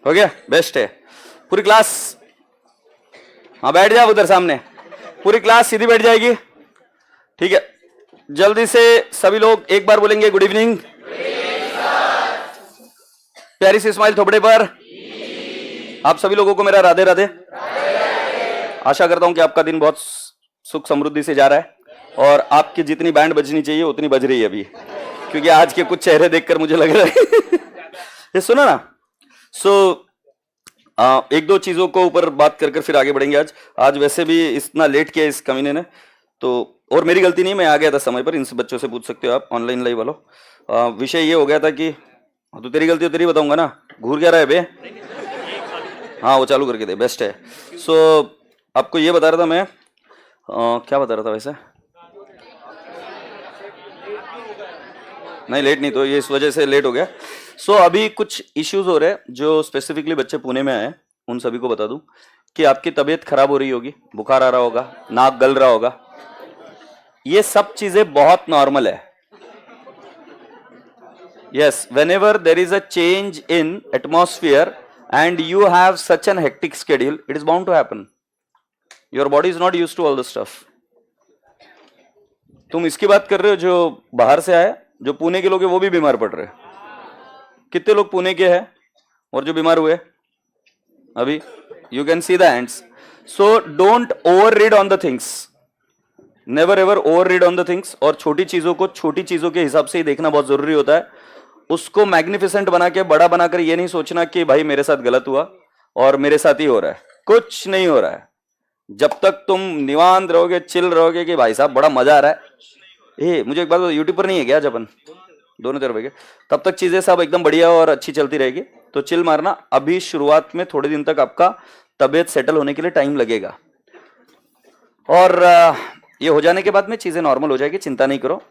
हो गया, बेस्ट है। पूरी क्लास, हाँ बैठ जाओ उधर सामने, पूरी क्लास सीधी बैठ जाएगी, ठीक है। जल्दी से सभी लोग एक बार बोलेंगे गुड इवनिंग। प्यारी सी स्माइल थोपड़े पर। आप सभी लोगों को मेरा राधे राधे। आशा करता हूं कि आपका दिन बहुत सुख समृद्धि से जा रहा है और आपकी जितनी बैंड बजनी चाहिए उतनी बज रही है अभी, क्योंकि आज के कुछ चेहरे देखकर मुझे लग रहा है ये सुना ना। एक दो चीजों को ऊपर बात कर फिर आगे बढ़ेंगे। आज वैसे भी इतना लेट किया इस कमीने ने, तो और मेरी गलती नहीं, मैं आ गया था समय पर। इन बच्चों से पूछ सकते हो आप, ऑनलाइन लाइव वालों। विषय ये हो गया था कि तो तेरी गलती हो तेरी बताऊंगा ना, घूर क्या रहा है बे। हाँ वो चालू करके दे, बेस्ट है। आपको ये बता रहा था मैं, क्या बता रहा था वैसे, नहीं लेट नहीं, तो ये इस वजह से लेट हो गया। अभी कुछ इश्यूज हो रहे हैं जो स्पेसिफिकली बच्चे पुणे में आए, उन सभी को बता दूं कि आपकी तबीयत खराब हो रही होगी, बुखार आ रहा होगा, नाक गल रहा होगा, ये सब चीजें बहुत नॉर्मल है। Yes, whenever there is a change in atmosphere and you have such an hectic schedule, it is bound to happen. Your body is not used to all this stuff. तुम इसकी बात कर रहे हो जो बाहर से आए, जो पुणे के लोग हैं वो भी बीमार पड़ रहे हैं। कितने लोग पुणे के हैं और जो बीमार हुए अभी? You can see the hands. So don't overread on the things. Never ever overread on the things. और छोटी चीजों को छोटी चीजों के हिसाब से ही देखना बहुत जरूरी होता है। उसको मैग्निफिसेंट बना के, बड़ा बनाकर ये नहीं सोचना कि भाई मेरे साथ गलत हुआ और मेरे साथ ही हो रहा है। कुछ नहीं हो रहा है। जब तक तुम निवांत रहोगे, चिल रहोगे कि भाई साहब बड़ा मजा आ रहा है, मुझे एक बात, यूट्यूब पर नहीं है क्या जपन दोनों तरफ है, तब तक चीजें सब एकदम बढ़िया और अच्छी चलती रहेगी। तो चिल मारना। अभी शुरुआत में थोड़े दिन तक आपका तबीयत सेटल होने के लिए टाइम लगेगा और ये हो जाने के बाद में चीजें नॉर्मल हो जाएगी। चिंता नहीं करो,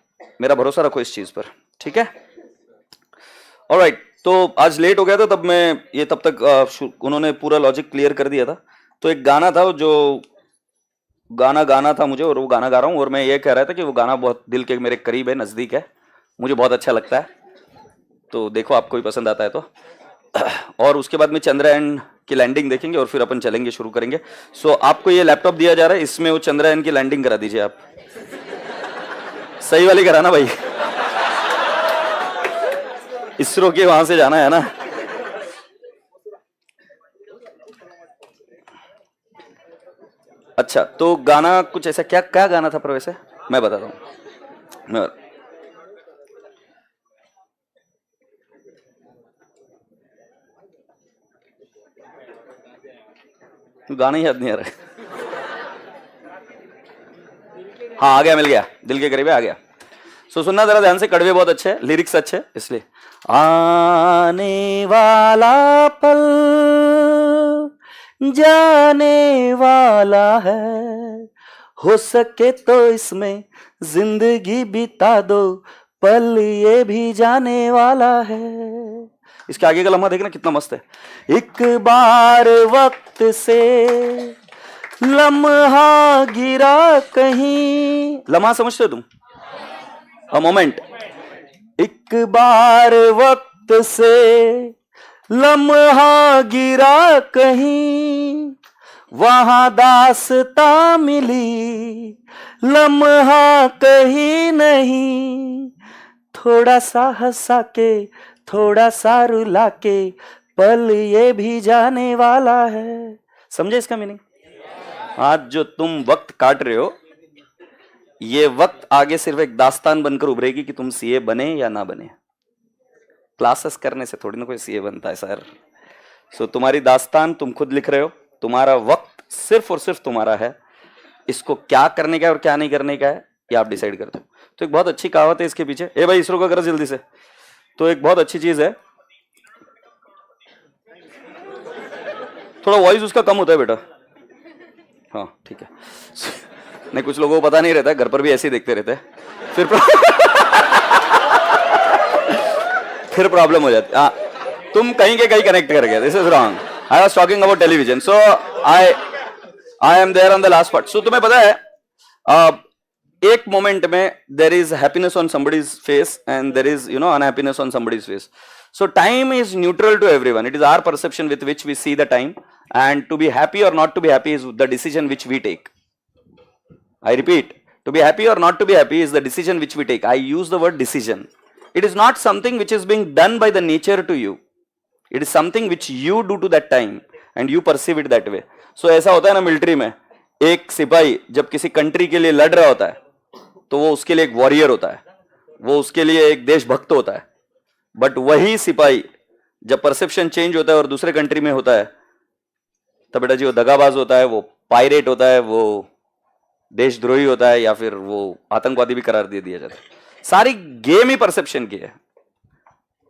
मेरा भरोसा रखो इस चीज पर, ठीक है। ऑलराइट, तो आज लेट हो गया था, तब तक उन्होंने पूरा लॉजिक क्लियर कर दिया था। तो एक गाना था जो गाना था मुझे, और वो गाना गा रहा हूँ और मैं ये कह रहा था कि वो गाना बहुत दिल के मेरे करीब है, नजदीक है, मुझे बहुत अच्छा लगता है। तो देखो आपको भी पसंद आता है तो। और उसके बाद में चंद्रयान की लैंडिंग देखेंगे और फिर अपन चलेंगे, शुरू करेंगे। आपको ये लैपटॉप दिया जा रहा है, इसमें वो चंद्रयान की लैंडिंग करा दीजिए आप। सही वाली कराना भाई, इसरो के वहां से जाना है ना। अच्छा, तो गाना कुछ ऐसा, क्या क्या गाना था पर वैसे मैं बताता हूँ। गाना ही याद नहीं आ रहा। हाँ आ गया, मिल गया, दिल के करीब आ गया। सुनना जरा ध्यान से, कड़वे बहुत अच्छे, लिरिक्स अच्छे, इसलिए। आने वाला पल जाने वाला है, हो सके तो इसमें जिंदगी बिता दो, पल ये भी जाने वाला है। इसके आगे का लम्हा देखना कितना मस्त है। एक बार वक्त से लम्हा गिरा कहीं, लम्हा समझते हो तुम? A moment. एक बार वक्त से लम्हा गिरा कहीं, वहां दास्तां मिली, लम्हा कहीं नहीं, थोड़ा सा हंसा के थोड़ा सा रुला के, पल ये भी जाने वाला है। समझे इसका मीनिंग? आज जो तुम वक्त काट रहे हो, ये वक्त आगे सिर्फ एक दास्तान बनकर उभरेगी कि तुम सीए बने या ना बने। क्लासेस करने से थोड़ी ना कोई सीए बनता है सर। तुम्हारी दास्तान तुम खुद लिख रहे हो, तुम्हारा वक्त सिर्फ और सिर्फ तुम्हारा है। इसको क्या करने का है और क्या नहीं करने का है ये आप डिसाइड करते हो। तो एक बहुत अच्छी कहावत है इसके पीछे। ए भाई इसरो का करो जल्दी से। तो एक बहुत अच्छी चीज है, थोड़ा वॉइस उसका कम होता है बेटा। हाँ ठीक है। नहीं कुछ लोगों को पता नहीं रहता, घर पर भी ऐसे ही देखते रहते हैं, फिर प्रॉब्लम हो जाती है। तुम कहीं के कहीं कनेक्ट कर गए, this is wrong. I was talking about television, so I am there on the last part. So तुम्हें पता है एक मोमेंट में there is happiness on somebody's face and there is unhappiness on somebody's face. So time is neutral to everyone. It is our perception with which we see the time, and to be happy or not to be happy is the decision which we take. I repeat, to be happy or not to be happy is the decision which we take. I use the word decision. It is not something which is being done by the nature to you. It is something which you do to that time and you perceive it that way. So ऐसा होता है ना military में, एक सिपाही जब किसी country के लिए लड़ रहा होता है तो वो उसके लिए एक वॉरियर होता है, वो उसके लिए एक देशभक्त होता है. बट वही सिपाही जब परसेप्शन चेंज होता है और दूसरे कंट्री में होता है तब बेटा जी वो दगाबाज होता है, वो पायरेट होता है, वो देशद्रोही होता है, या फिर वो आतंकवादी भी करार दे दिया जाता है. सारी गेम ही परसेप्शन की है.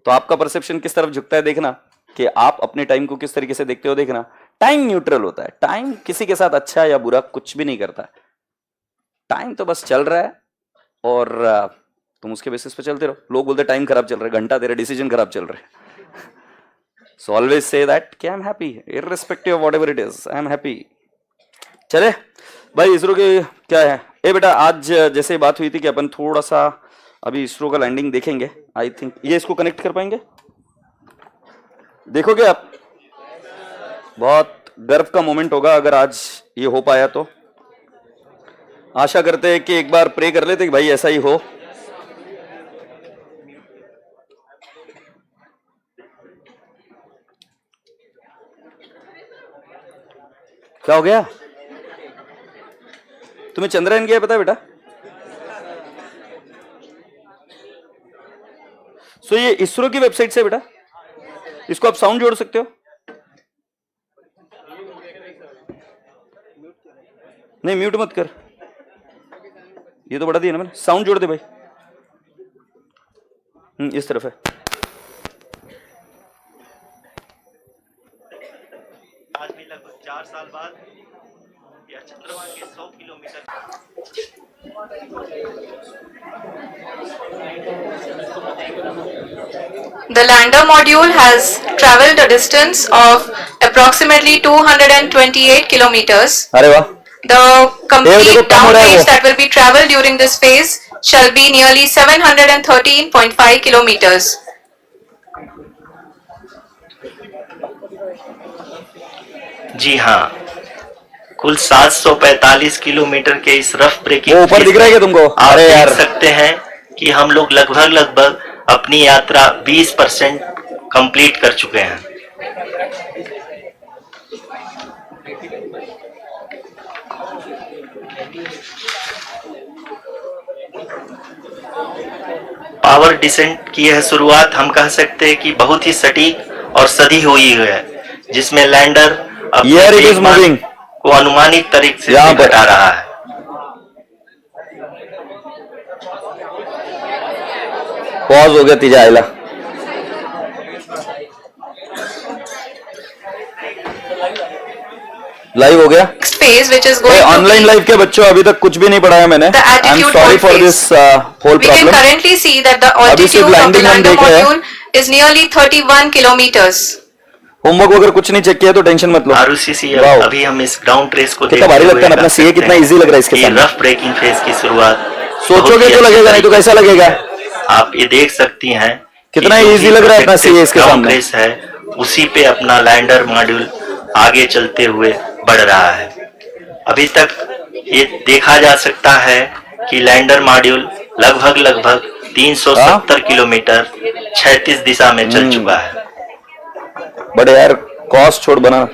तो आपका परसेप्शन किस तरफ झुकता है देखना, कि आप अपने टाइम को किस तरीके से देखते हो देखना. टाइम न्यूट्रल होता है. टाइम किसी के साथ अच्छा या बुरा कुछ भी नहीं करता. टाइम तो बस चल रहा है और तुम उसके बेसिस पे चलते रहो. लोग बोलते टाइम खराब चल रहा है, घंटा तेरे डिसीजन खराब चल रहे हैं. सो ऑलवेज से दैट कि I am happy irrespective of whatever it is, I am happy. चले भाई, इसरो के क्या है. ए बेटा, आज जैसे बात हुई थी कि अपन थोड़ा सा अभी इसरो का लैंडिंग देखेंगे. आई थिंक ये इसको कनेक्ट कर पाएंगे, देखोगे आप. बहुत गर्व का मोमेंट होगा अगर आज ये हो पाया तो. आशा करते हैं कि एक बार प्रे कर लेते कि भाई ऐसा ही हो. क्या हो गया तुम्हें? चंद्रयान क्या है पता है बेटा? सो ये इसरो की वेबसाइट से बेटा, इसको आप साउंड जोड़ सकते हो. नहीं म्यूट मत कर, ये तो बढ़ा दिया ना मैंने. साउंड जोड़ दे भाई. इस तरफ है. आज भी लगभग 4 साल बाद यह चंद्रमा के 100 kilometre. The lander module has traveled a distance of approximately 228 kilometers. अरे वाह. The complete देखो, कम हो down रहा है range वो. that will be traveled during this phase shall be nearly 713.5 kilometers. जी हाँ, कुल 745 किलोमीटर के इस रफ ब्रेकिंग वो ऊपर दिख रहा है क्या तुमको? आप अरे यार, देख सकते हैं कि हम लोग लगभग अपनी यात्रा 20% कंप्लीट कर चुके हैं. पावर डिसेंट की यह शुरुआत हम कह सकते हैं कि बहुत ही सटीक और सधी हुई है, जिसमें लैंडर अपने वेगमान को अनुमानित तरीके से घटा रहा है. पॉज हो गया तीजा आयला. लाइव हो गया. Next phase, which is going to online be live के बच्चों अभी तक कुछ भी नहीं पढ़ाया मैंने. the I am attitude sorry hold for phase. This whole We can problem. currently see that the अभी सिर्फ altitude of the landing हम lander देख रहे हैं. module is nearly 31 kilometers. Homework वगैरह कुछ नहीं चेक किया तो टेंशन मत लो. आरुषि, वाओ. अभी हम इस ग्राउंड ट्रेस को कितना भारी लगता है ना अपना सीए, कितना इजी लग रहा है इसके सामने. रफ ब्रेकिंग फेज की शुरुआत सोचोगे तो लगेगा, नहीं तो कैसा लगेगा. आप ये देख सकती हैं कितना इजी लग रहा है अपना सीए इसके सामने. ट्रेस है, उसी पे अपना लैंडर मॉड्यूल आगे चलते हुए बढ़ रहा है. अभी तक ये देखा जा सकता है कि लैंडर मॉड्यूल लगभग 370 किलोमीटर 36 दिशा में चल चुका है. बड़े यार, कॉस्ट छोड़ बना.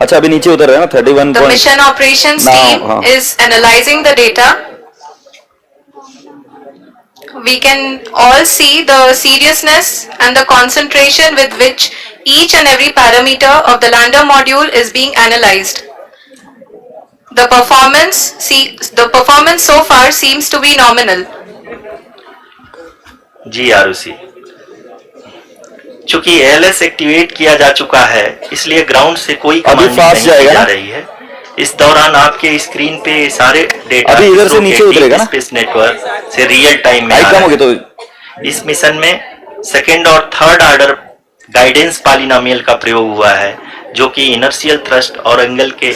अच्छा अभी नीचे उतर रहे हैं ना 31. The mission operations team is analyzing the data. We can all see the seriousness and the concentration with which each and every parameter of the lander module is being analyzed. The performance so far seems to be nominal. जी आरुषि, चूंकि LS activate किया जा चुका है, इसलिए ground से कोई command नहीं की जा रही है. इस दौरान आपके स्क्रीन पे सारे डेटा अभी इधर से नीचे उतरेगा ना, स्पेस नेटवर्क से रियल टाइम में आ कम हो गया. तो इस मिशन में सेकेंड और थर्ड ऑर्डर गाइडेंस पॉलिनोमियल का प्रयोग हुआ है, जो कि इनर्शियल थ्रस्ट और एंगल के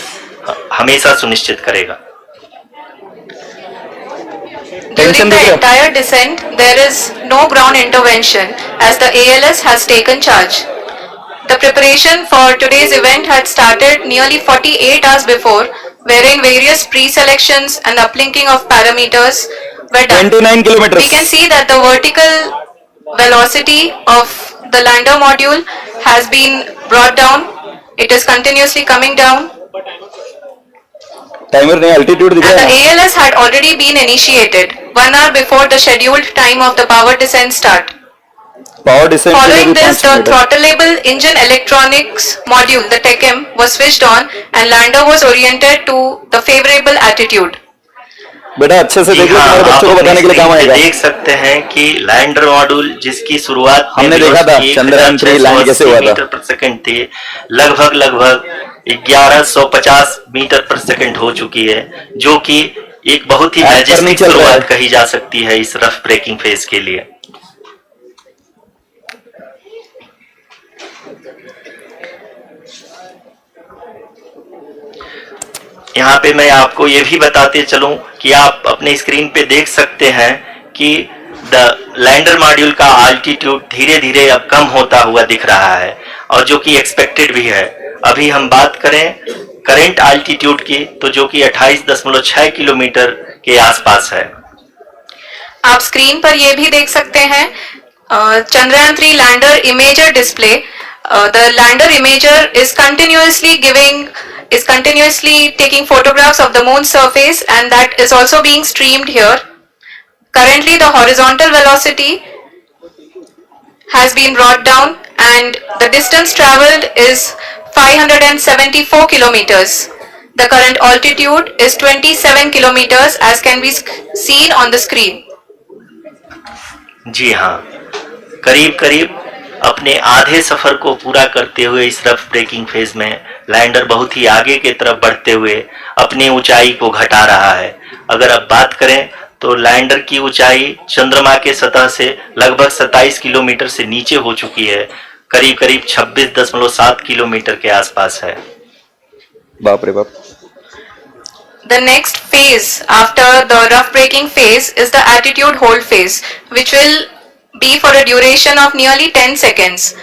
हमेशा सुनिश्चित करेगा. During टेंशन the भी क्या? entire descent, there is no ground intervention as the ALS has taken charge. The preparation for today's event had started nearly 48 hours before, wherein various pre-selections and uplinking of parameters were done. 29 kilometers. We can see that the vertical velocity of the lander module has been brought down. It is continuously coming down. Timer नहीं, altitude दिख And रहा the है ना? ALS had already been initiated 1 hour before the scheduled time of the power descent start. Power descent के लिए Following भी this, 5 the minute है। throttleable engine electronics module, the TECM, was switched on and lander was oriented to the favorable attitude. बेटा अच्छे से जी देख लो, हाँ, तुम्हारे आप बच्चों को अपनी बताने के लिए काम स्क्रीन पे आएगा। देख सकते हैं कि लैंडर मॉड्यूल जिसकी शुरुआत में हमने देखा था velocity चंद्रयान 3 लैंड कैसे हुआ था। मीटर पर सेकंड थी, लगभग 1150 मीटर पर सेकंड हो चुकी है, जो कि एक बहुत ही As per नहीं मैजेस्टिक चल रहा है। शुरुआत कही जा सकती है इस रफ ब्रेकिंग फेज के लिए। यहाँ पे मैं आपको ये भी बताते चलूं कि आप अपने स्क्रीन पे देख सकते हैं कि द लैंडर मॉड्यूल का आल्टीट्यूड धीरे धीरे अब कम होता हुआ दिख रहा है, और जो कि एक्सपेक्टेड भी है। अभी हम बात करें करंट आल्टीट्यूड की, तो जो कि 28.6 किलोमीटर के आसपास है। आप स्क्रीन पर ये भी देख सकते हैं Chandrayaan 3 lander imager display. The lander imager is continuously taking photographs of the moon surface, and that is also being streamed here. Currently the horizontal velocity has been brought down and the distance traveled is 574 kilometers. The current altitude is 27 kilometers as can be seen on the screen. जी हाँ, करीब अपने आधे सफर को पूरा करते हुए इस rough breaking phase में लैंडर बहुत ही आगे की तरफ बढ़ते हुए अपनी ऊंचाई को घटा रहा है। अगर अब बात करें तो लैंडर की ऊंचाई चंद्रमा के सतह से लगभग 27 किलोमीटर से नीचे हो चुकी है, करीब 26.7 किलोमीटर के आसपास है। बाप रे बाप। The next phase after the rough braking phase is the attitude hold phase, which will be for a duration of nearly 10 seconds.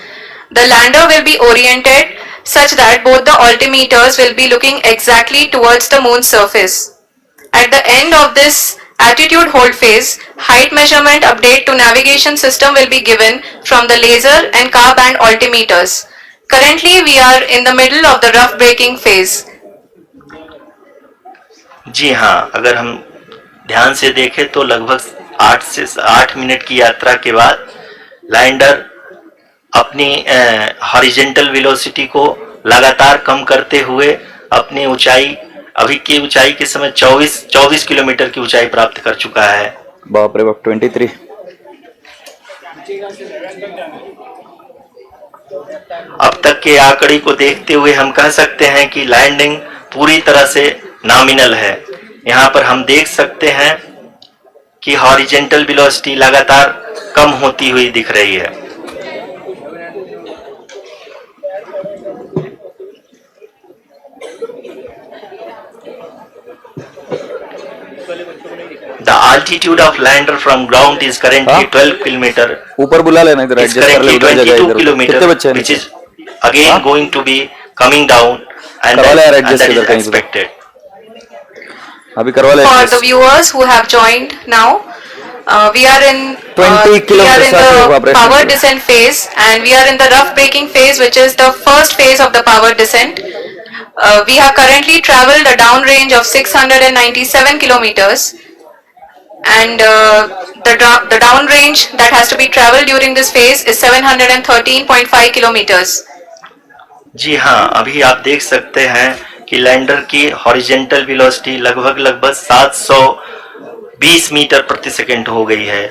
The lander will be oriented such that both the altimeters will be looking exactly towards the moon's surface. At the end of this attitude hold phase, height measurement update to navigation system will be given from the laser and car band altimeters. Currently we are in the middle of the rough braking phase. जी हाँ, अगर हम ध्यान से देखें तो लगभग 8 minute की यात्रा के बाद लैंडर अपनी हॉरिजॉन्टल वेलोसिटी को लगातार कम करते हुए अपनी ऊंचाई, अभी की ऊंचाई के समय 24 किलोमीटर की ऊंचाई प्राप्त कर चुका है। बाप रे बाप। 23। अब तक के आंकड़े को देखते हुए हम कह सकते हैं कि लैंडिंग पूरी तरह से नॉमिनल है। यहाँ पर हम देख सकते हैं कि हॉरिजॉन्टल वेलोसिटी लगातार कम होती हुई दिख रही है। The altitude of lander from ground is currently 12 kilometer. ऊपर बुला लेना इधर, It's एडजस्ट कर ले currently उधर जगह 22 इधर। kilometer, कितने बच्चे हैं? which is again going to be coming down, and करवा ले यार that adjust is इधर कहीं से। expected. अभी करवा ले For the adjust। viewers who have joined now, we are in 20 kilometers the operation. power descent phase, and we are in the rough braking phase, which is the first phase of the power descent. We have currently traveled a downrange of 697 kilometers, and the downrange that has to be traveled during this phase is 713.5 kilometers. जी हाँ, अभी आप देख सकते हैं कि lander की horizontal velocity लगभग 720 metre प्रति सेकंड हो गई है।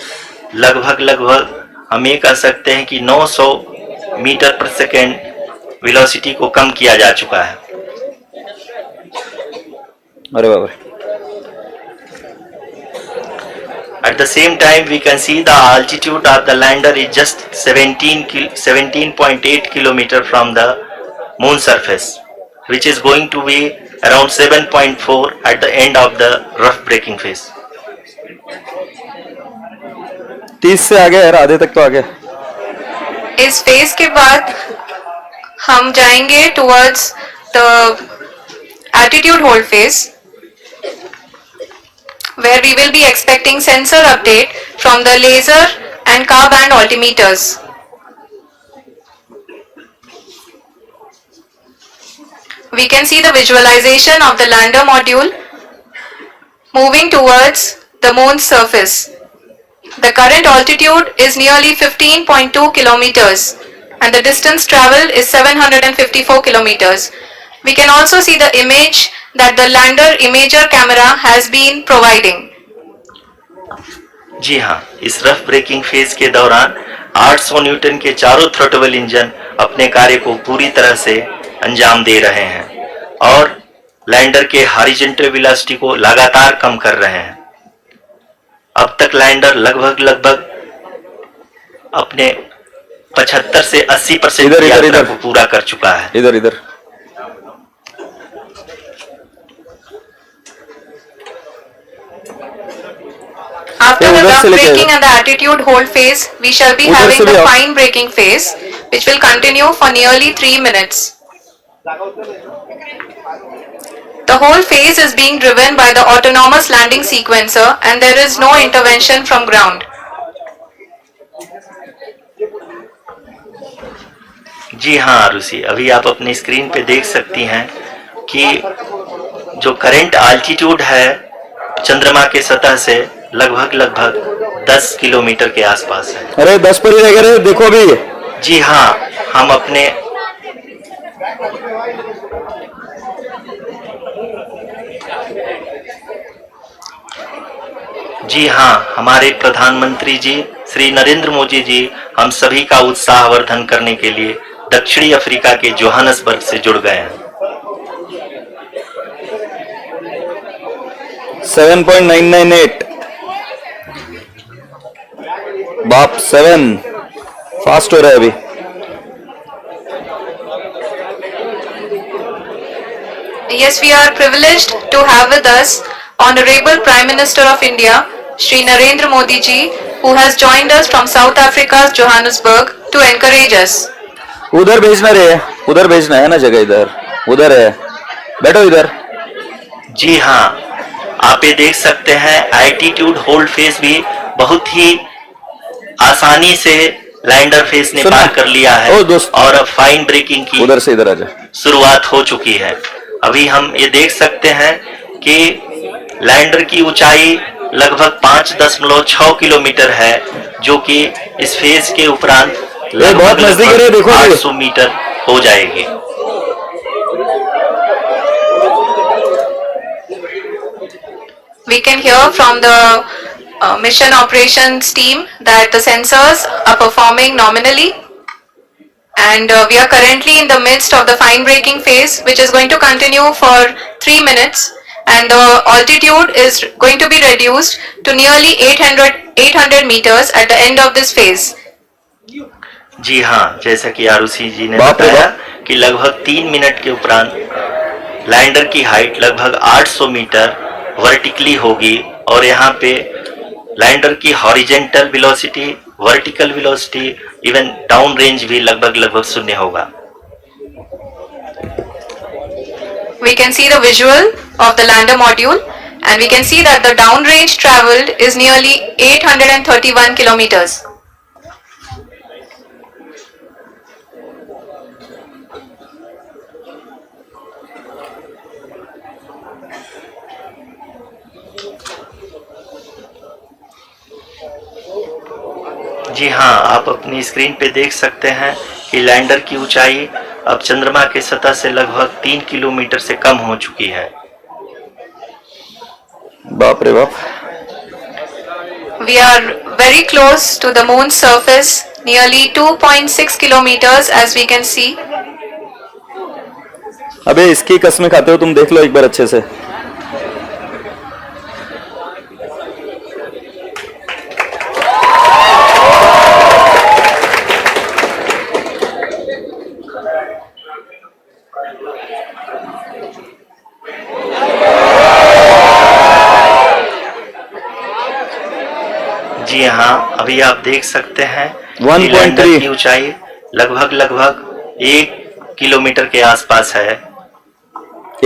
लगभग हम ये कह सकते हैं कि 900 मीटर प्रति सेकंड वेलोसिटी को कम किया जा चुका है। अरे बाप रे। At the same time, we can see the altitude of the lander is just 17.8 kilometer from the moon surface, which is going to be around 7.4 at the end of the rough braking phase. 30 से आगे है, आधे तक तो आगे। इस phase के बाद हम जाएंगे towards the attitude hold phase, where we will be expecting sensor update from the laser and car band altimeters. We can see the visualization of the lander module moving towards the moon's surface. The current altitude is nearly 15.2 kilometers and the distance traveled is 754 kilometers. We can also see the image that the lander imager camera has been providing. जी हाँ, इस rough breaking phase के दौरान 800 Newton के चारों throttle engine अपने कार्य को पूरी तरह से अंजाम दे रहे हैं और लैंडर के हॉरिजॉन्टल वेलोसिटी को लगातार कम कर रहे हैं। अब तक लैंडर लगभग अपने 75 से 80% की यात्रा को पूरा कर चुका है। इधर After the rough braking and the attitude hold phase, we shall be having the fine braking phase, which will continue for nearly 3 minutes. The whole phase is being driven by the autonomous landing sequencer and there is no intervention from ground. जी हाँ आरुषि, अभी आप अपनी screen पे देख सकती हैं कि जो करंट आल्टीट्यूड है चंद्रमा के सतह से लगभग 10 किलोमीटर के आसपास है। अरे 10 पर ही रह गए, देखो अभी। जी हाँ, हम अपने जी हाँ, हमारे प्रधानमंत्री जी श्री नरेंद्र मोदी जी हम सभी का उत्साहवर्धन करने के लिए दक्षिणी अफ्रीका के जोहानसबर्ग से जुड़ गए हैं। 7.998 बाप 7 फास्ट हो रहा है अभी। Yes, we are privileged to have with us Honorable Prime Minister of India, Shri Narendra Modi ji, who has joined us from South Africa's Johannesburg to encourage us. उधर भेजना रे, उधर भेजना है ना जगह, उधर है, बैठो इधर। जी हाँ, आप ये देख सकते हैं एटीट्यूड होल्ड फेज भी बहुत ही आसानी से लैंडर फेज ने पार कर लिया है और अब फाइन ब्रेकिंग की उधर से इधर आजा शुरुआत हो चुकी है। अभी हम ये देख सकते हैं कि लैंडर की ऊंचाई लगभग 5.6 किलोमीटर है, जो कि इस फेज के उपरांत बहुत नजदीक है, देखो 800 मीटर हो जाएगी। We can hear from the mission operations team that the sensors are performing nominally and we are currently in the midst of the fine braking phase, which is going to continue for 3 minutes and the altitude is going to be reduced to nearly 800 meters at the end of this phase. जी हाँ, जैसा कि आरुषि जी ने बताया कि लगभग 3 minute के उपरांत lander की हाइट लगभग 800 मीटर वर्टिकली होगी और यहाँ पे लैंडर की horizontal velocity, vertical velocity, even down range भी लगभग शून्य होगा। We can see the visual of the lander module and we can see that the down range traveled is nearly 831 kilometers. जी हाँ, आप अपनी स्क्रीन पे देख सकते हैं कि लैंडर की ऊंचाई अब चंद्रमा के सतह से लगभग 3 किलोमीटर से कम हो चुकी है। बाप रे बाप। We are very close to the moon's surface, nearly 2.6 kilometers as we can see. अबे इसकी कसमें खाते हो तुम, देख लो एक बार अच्छे से। जी हाँ, अभी आप देख सकते हैं कि 1.3 लैंडर की ऊंचाई लगभग 1 किलोमीटर के आसपास है।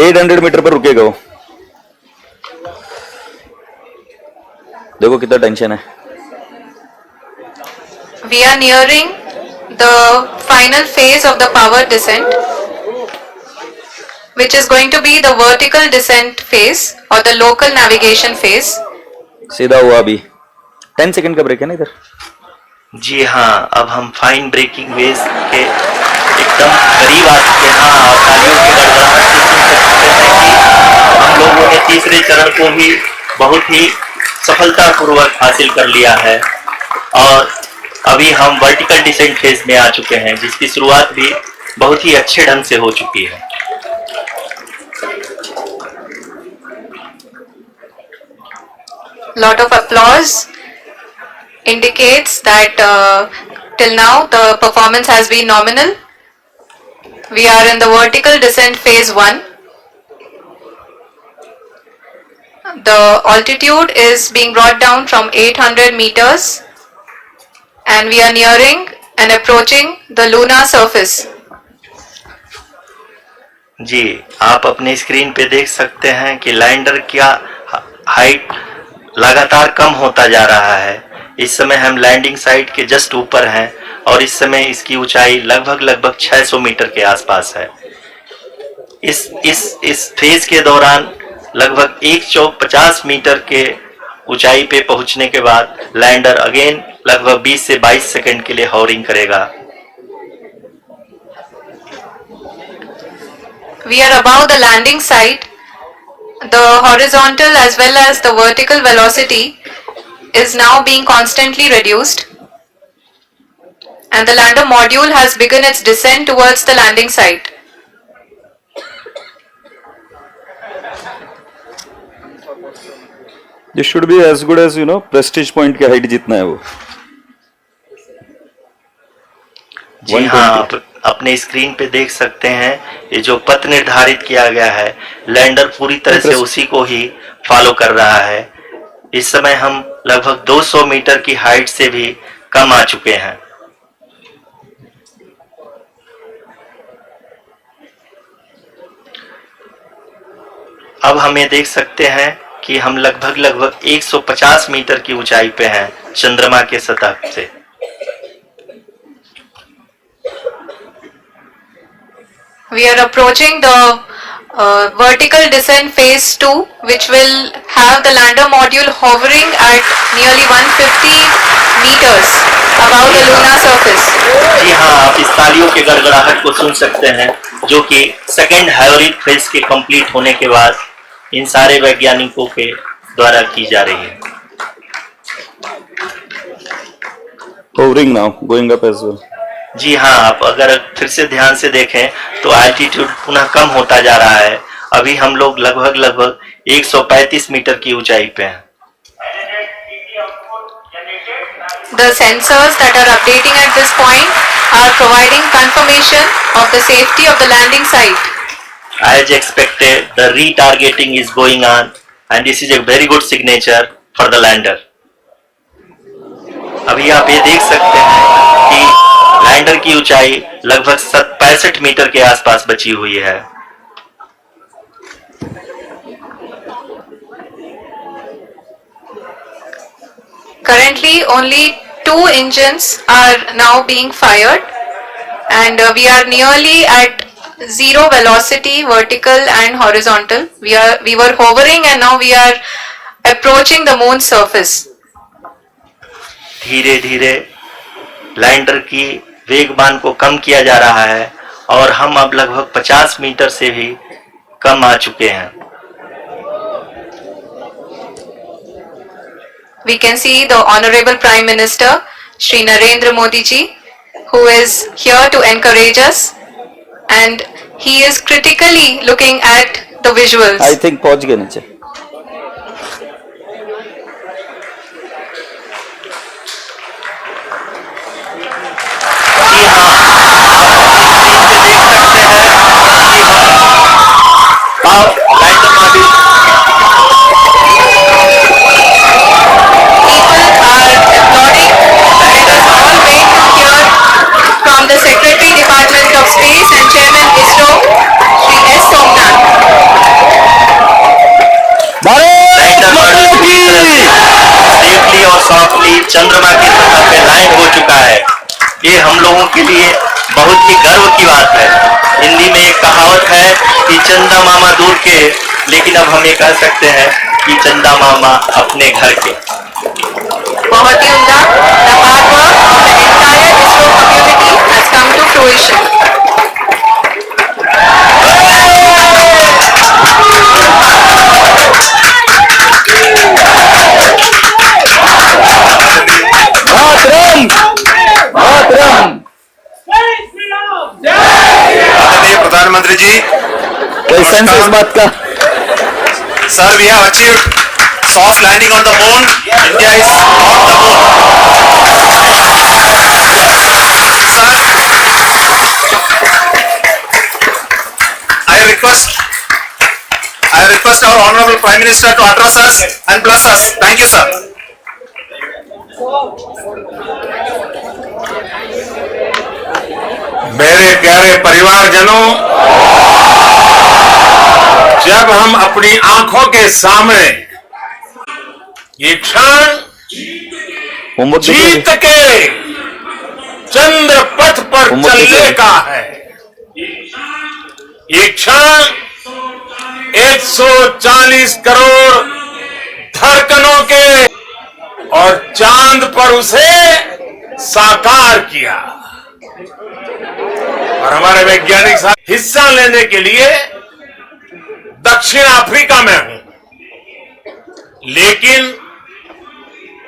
800 मीटर पर रुकेगा वो। देखो कितना टेंशन है। We are nearing the final phase of the power descent, which is going to be the vertical descent phase or the local navigation phase. सीधा हुआ अभी 10 सेकंड का ब्रेक है ना इधर। जी हाँ, अब हम फाइन ब्रेकिंग वेज के एकदम करीब आ चुके हैं और तालियों की गड़गड़ाहट से सुन सकते हैं कि हम लोगों ने तीसरे चरण को भी बहुत ही सफलतापूर्वक हासिल कर लिया है और अभी हम वर्टिकल डिसेंट फेज में आ चुके हैं, जिसकी शुरुआत भी बहुत ही अच्छे ढंग से हो चुकी है। Lot of applause indicates that till now the performance has been nominal. We are in the vertical descent phase 1. The altitude is being brought down from 800 meters and we are nearing and approaching the lunar surface. जी, आप अपने screen पे देख सकते हैं कि lander का height लगातार कम होता जा रहा है। इस समय हम लैंडिंग साइट के जस्ट ऊपर हैं और इस समय इसकी ऊंचाई लगभग 600 मीटर के आसपास है। इस फेज के दौरान लगभग 150 मीटर के ऊंचाई पे पहुंचने के बाद लैंडर अगेन लगभग 20 से 22 सेकंड के लिए हॉवरिंग करेगा। We are above the landing site. The horizontal as well as the vertical velocity is now being constantly reduced and the lander module has begun its descent towards the landing site. This should be as good as prestige point के height जितना है वो। जी हाँ, आप अपने screen पे देख सकते हैं ये जो पथ निर्धारित किया गया है, लैंडर पूरी तरह से उसी को ही फॉलो कर रहा है। इस समय हम लगभग 200 मीटर की हाइट से भी कम आ चुके हैं। अब हम ये देख सकते हैं कि हम लगभग 150 मीटर की ऊंचाई पे हैं चंद्रमा के सतह से। We are approaching the vertical descent phase 2, which will have the lander module hovering at nearly 150 meters above the lunar surface. जी हाँ, आप इस तालियों के गड़गड़ाहट को सुन सकते हैं, जो कि सेकेंड हाइब्रिड फेज के कंप्लीट होने के बाद इन सारे वैज्ञानिकों के द्वारा की जा रही है। Hovering now, going up as well. जी हाँ, आप अगर फिर से ध्यान से देखें तो एल्टीट्यूड पुनः कम होता जा रहा है। अभी हम लोग लगभग 135 मीटर की ऊंचाई पे हैं। The sensors that are updating at this point are providing confirmation of the safety of the landing site. As expected, the retargeting is going on and this is a very good signature for the lander. अभी आप ये देख सकते हैं कि lander की ऊंचाई लगभग 65 मीटर के आसपास बची हुई है। Currently only 2 engines are now being fired and we are nearly at zero velocity, vertical and horizontal. We were hovering and now we are approaching the moon's surface. धीरे धीरे लैंडर की वेगमान को कम किया जा रहा है और हम अब लगभग 50 मीटर से भी कम आ चुके हैं। We can see the Honorable Prime Minister Shri Narendra Modi ji, who is here to encourage us and he is critically looking at the visuals. I think पहुंच गए नीचे। जी हाँ, आप स्क्रीन पे देख सकते हैं कि लैंडर मॉड्यूल People are हम लोगों के लिए बहुत ही गर्व की बात है। हिंदी में एक कहावत है कि चंदा मामा दूर के, लेकिन अब हम ये कह सकते हैं कि चंदा मामा अपने घर के। बहुत ही उम्दा। The hard work of the entire ISRO community has come to fruition. माननीय प्रधानमंत्री जी, कोई सेंस इस बात का? sir, we have achieved soft landing on the moon. India is on the moon. Sir, I request our Honorable Prime Minister to address us and bless us. Thank you, sir. मेरे प्यारे परिवारजनों, जब हम अपनी आंखों के सामने ये क्षण होमवर्क जीत के चंद्र पथ पर होमवर्क चलने देखिए। का है, ये क्षण 140 करोड़ धड़कनों के और चांद पर उसे साकार किया। और हमारे वैज्ञानिक साथ हिस्सा लेने के लिए दक्षिण अफ्रीका में हूं, लेकिन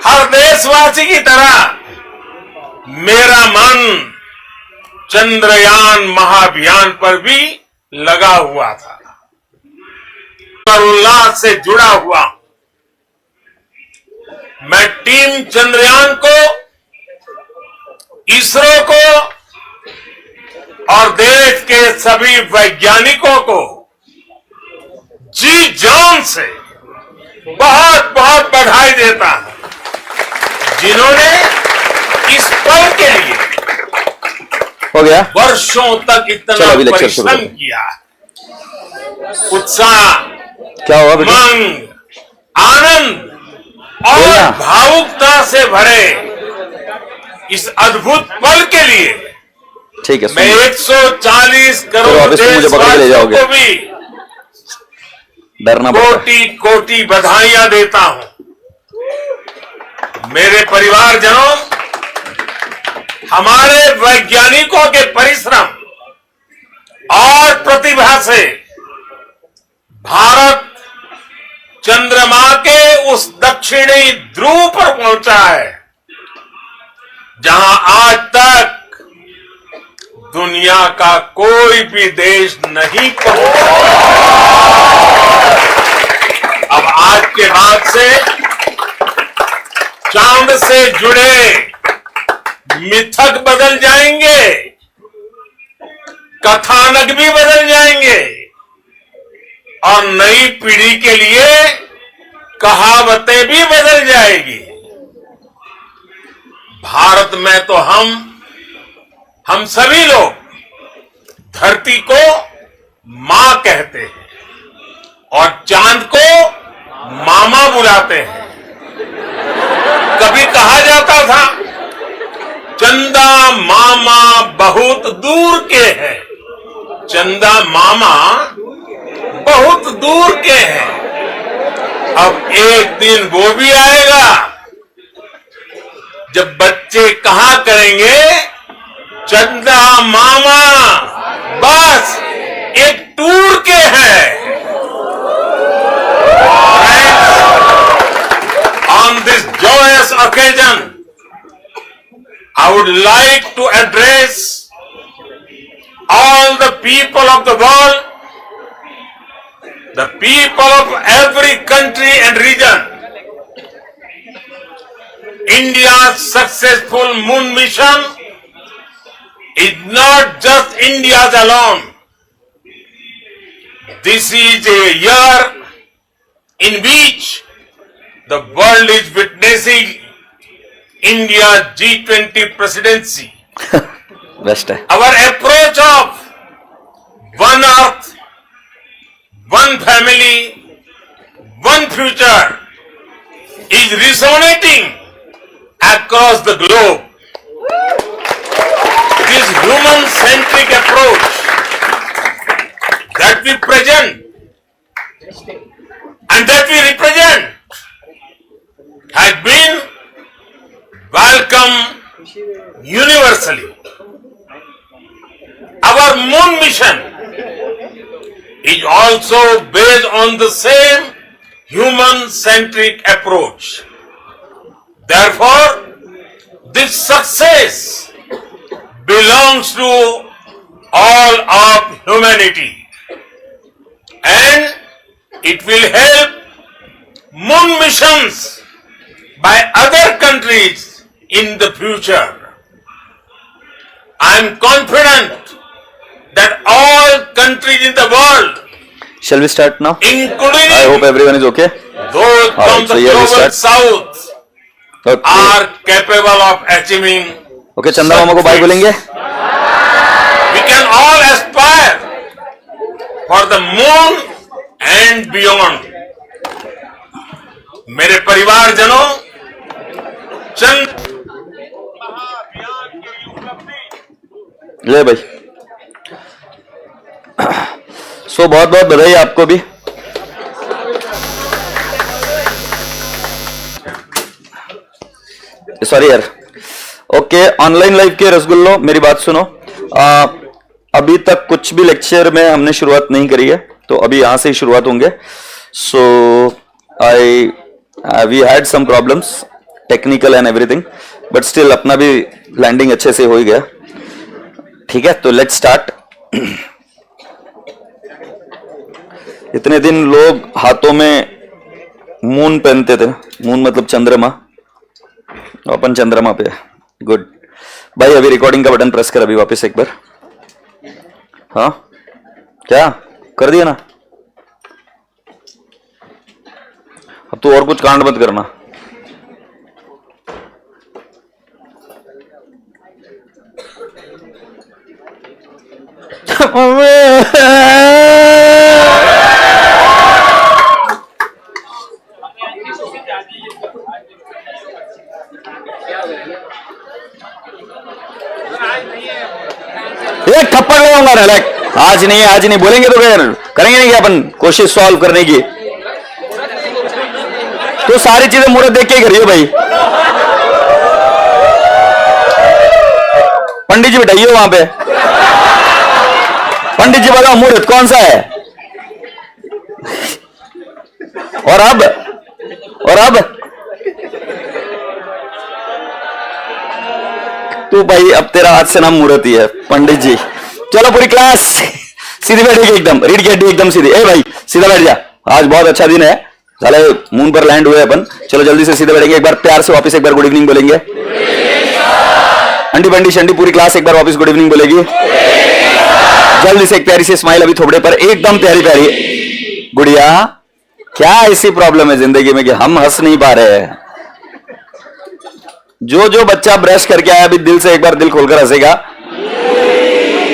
हर देशवासी की तरह मेरा मन चंद्रयान महाअभियान पर भी लगा हुआ था और उल्लास से जुड़ा हुआ। मैं टीम चंद्रयान को, इसरो को और देश के सभी वैज्ञानिकों को जी जान से बहुत बहुत बधाई देता हूं, जिन्होंने इस पल के लिए हो गया? वर्षों तक चलो इतना अभी लेक्चर शुरू परिश्रम करो। किया। उत्साह, क्या हुआ बेटा? उमंग, आनंद और बोलना। भावुकता से भरे इस अद्भुत पल के लिए ठीक है, मैं सुनिए। 140 चलो, करोड़ अब इसको मुझे पकड़ के ले देशवासियों जाओगे। को भी डरना पड़ता है। कोटि कोटि बधाइयां देता हूं। मेरे परिवारजनों, हमारे वैज्ञानिकों के परिश्रम और प्रतिभा से भारत चंद्रमा के उस दक्षिणी ध्रुव पर पहुंचा है, जहां आज तक दुनिया का कोई भी देश नहीं पहुंचा। अब आज के बाद से चांद से जुड़े मिथक बदल जाएंगे, कथानक भी बदल जाएंगे और नई पीढ़ी के लिए कहावतें भी बदल जाएगी। भारत में तो हम सभी लोग धरती को मां कहते हैं और चांद को मामा बुलाते हैं। कभी कहा जाता था चंदा मामा बहुत दूर के हैं, चंदा मामा बहुत दूर के हैं। अब एक दिन वो भी आएगा जब बच्चे कहा करेंगे चंदा मामा बस एक टूर के हैं। On this joyous occasion, I would like to address all the people of the world, the people of every country and region. India's successful moon mission is not just India's alone. This is a year in which the world is witnessing India's G20 presidency. Best है। Our approach of one earth, one family, one future is resonating across the globe. universally. Our moon mission is also based on the same human-centric approach. Therefore, this success belongs to all of humanity, and it will help moon missions by other countries in the future. I am confident that all countries in the world, Shall we start now? including I hope everyone is okay. those All from right, so the here we global start. south, Okay. are capable of achieving. Okay, चंदा मामा को bye बोलेंगे. We can all aspire for the moon and beyond. मेरे परिवारजनों, चंद ले भाई. सो बहुत बहुत बधाई आपको भी. सॉरी यार. ओके, ऑनलाइन लाइव के रसगुल्लो, मेरी बात सुनो. अभी तक कुछ भी लेक्चर में हमने शुरुआत नहीं करी है, तो अभी यहां से ही शुरुआत होंगे. So we had some problems technical and everything, but still अपना भी लैंडिंग अच्छे से हो ही गया. ठीक है, तो लेट्स स्टार्ट. इतने दिन लोग हाथों में मून पहनते थे. मून मतलब चंद्रमा. अपन चंद्रमा पे. गुड भाई, अभी रिकॉर्डिंग का बटन प्रेस कर अभी वापस एक बार. हाँ, क्या कर दिया ना? अब तो और कुछ कांड मत करना. एक थप्पड़ लगाऊंगा ना. लाइक आज नहीं बोलेंगे तो फिर करेंगे नहीं क्या अपन कोशिश सॉल्व करने की. तो सारी चीजें मुहूर्त देख के ही करिए भाई. पंडित जी बैठाइए वहां पे. पंडित जी बताओ मुहूर्त कौन सा है. और अब तू भाई, अब तेरा आज से नाम मुहूर्त ही है पंडित जी. चलो पूरी क्लास सीधी बैठेगी एकदम. रीड की हड्डी एकदम सीधी. ए भाई सीधा बैठ जा. आज बहुत अच्छा दिन है. साले मून पर लैंड हुए अपन. चलो जल्दी से सीधे बैठेंगे. एक बार प्यार से वापस एक बार गुड इवनिंग बोलेंगे. अंडी बंडी शंडी पूरी क्लास एक बार वापस गुड इवनिंग बोलेगी. जल्दी से एक प्यारी सी स्माइल अभी थोबड़े पर. एकदम प्यारी प्यारी. गुड़िया, क्या ऐसी प्रॉब्लम है जिंदगी में कि हम हंस नहीं पा रहे हैं? जो बच्चा ब्रश करके आया अभी दिल से एक बार दिल खोलकर हंसेगा.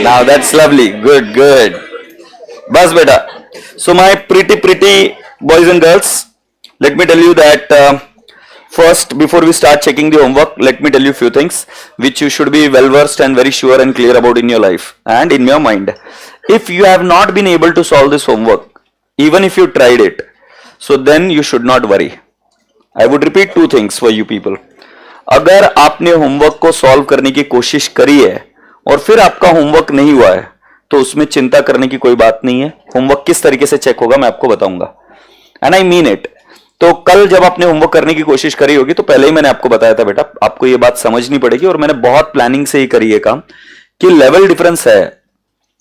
Now that's lovely. Good good. बस बेटा. So my pretty boys and girls, let me tell you that first, before we start checking the homework, let me tell you few things which you should be well versed and very sure and clear about in your life and in your mind. If you have not been able to solve this homework, even if you tried it, so then you should not worry. I would repeat two things for you people. अगर आपने homework को solve करने की कोशिश करी है और फिर आपका होमवर्क नहीं हुआ है, तो उसमें चिंता करने की कोई बात नहीं है. होमवर्क किस तरीके से चेक होगा मैं आपको बताऊंगा. And I mean it. तो कल जब आपने होमवर्क करने की कोशिश करी होगी तो पहले ही मैंने आपको बताया था बेटा, आपको ये बात समझनी पड़ेगी. और मैंने बहुत प्लानिंग से ही करी है काम कि लेवल डिफरेंस है.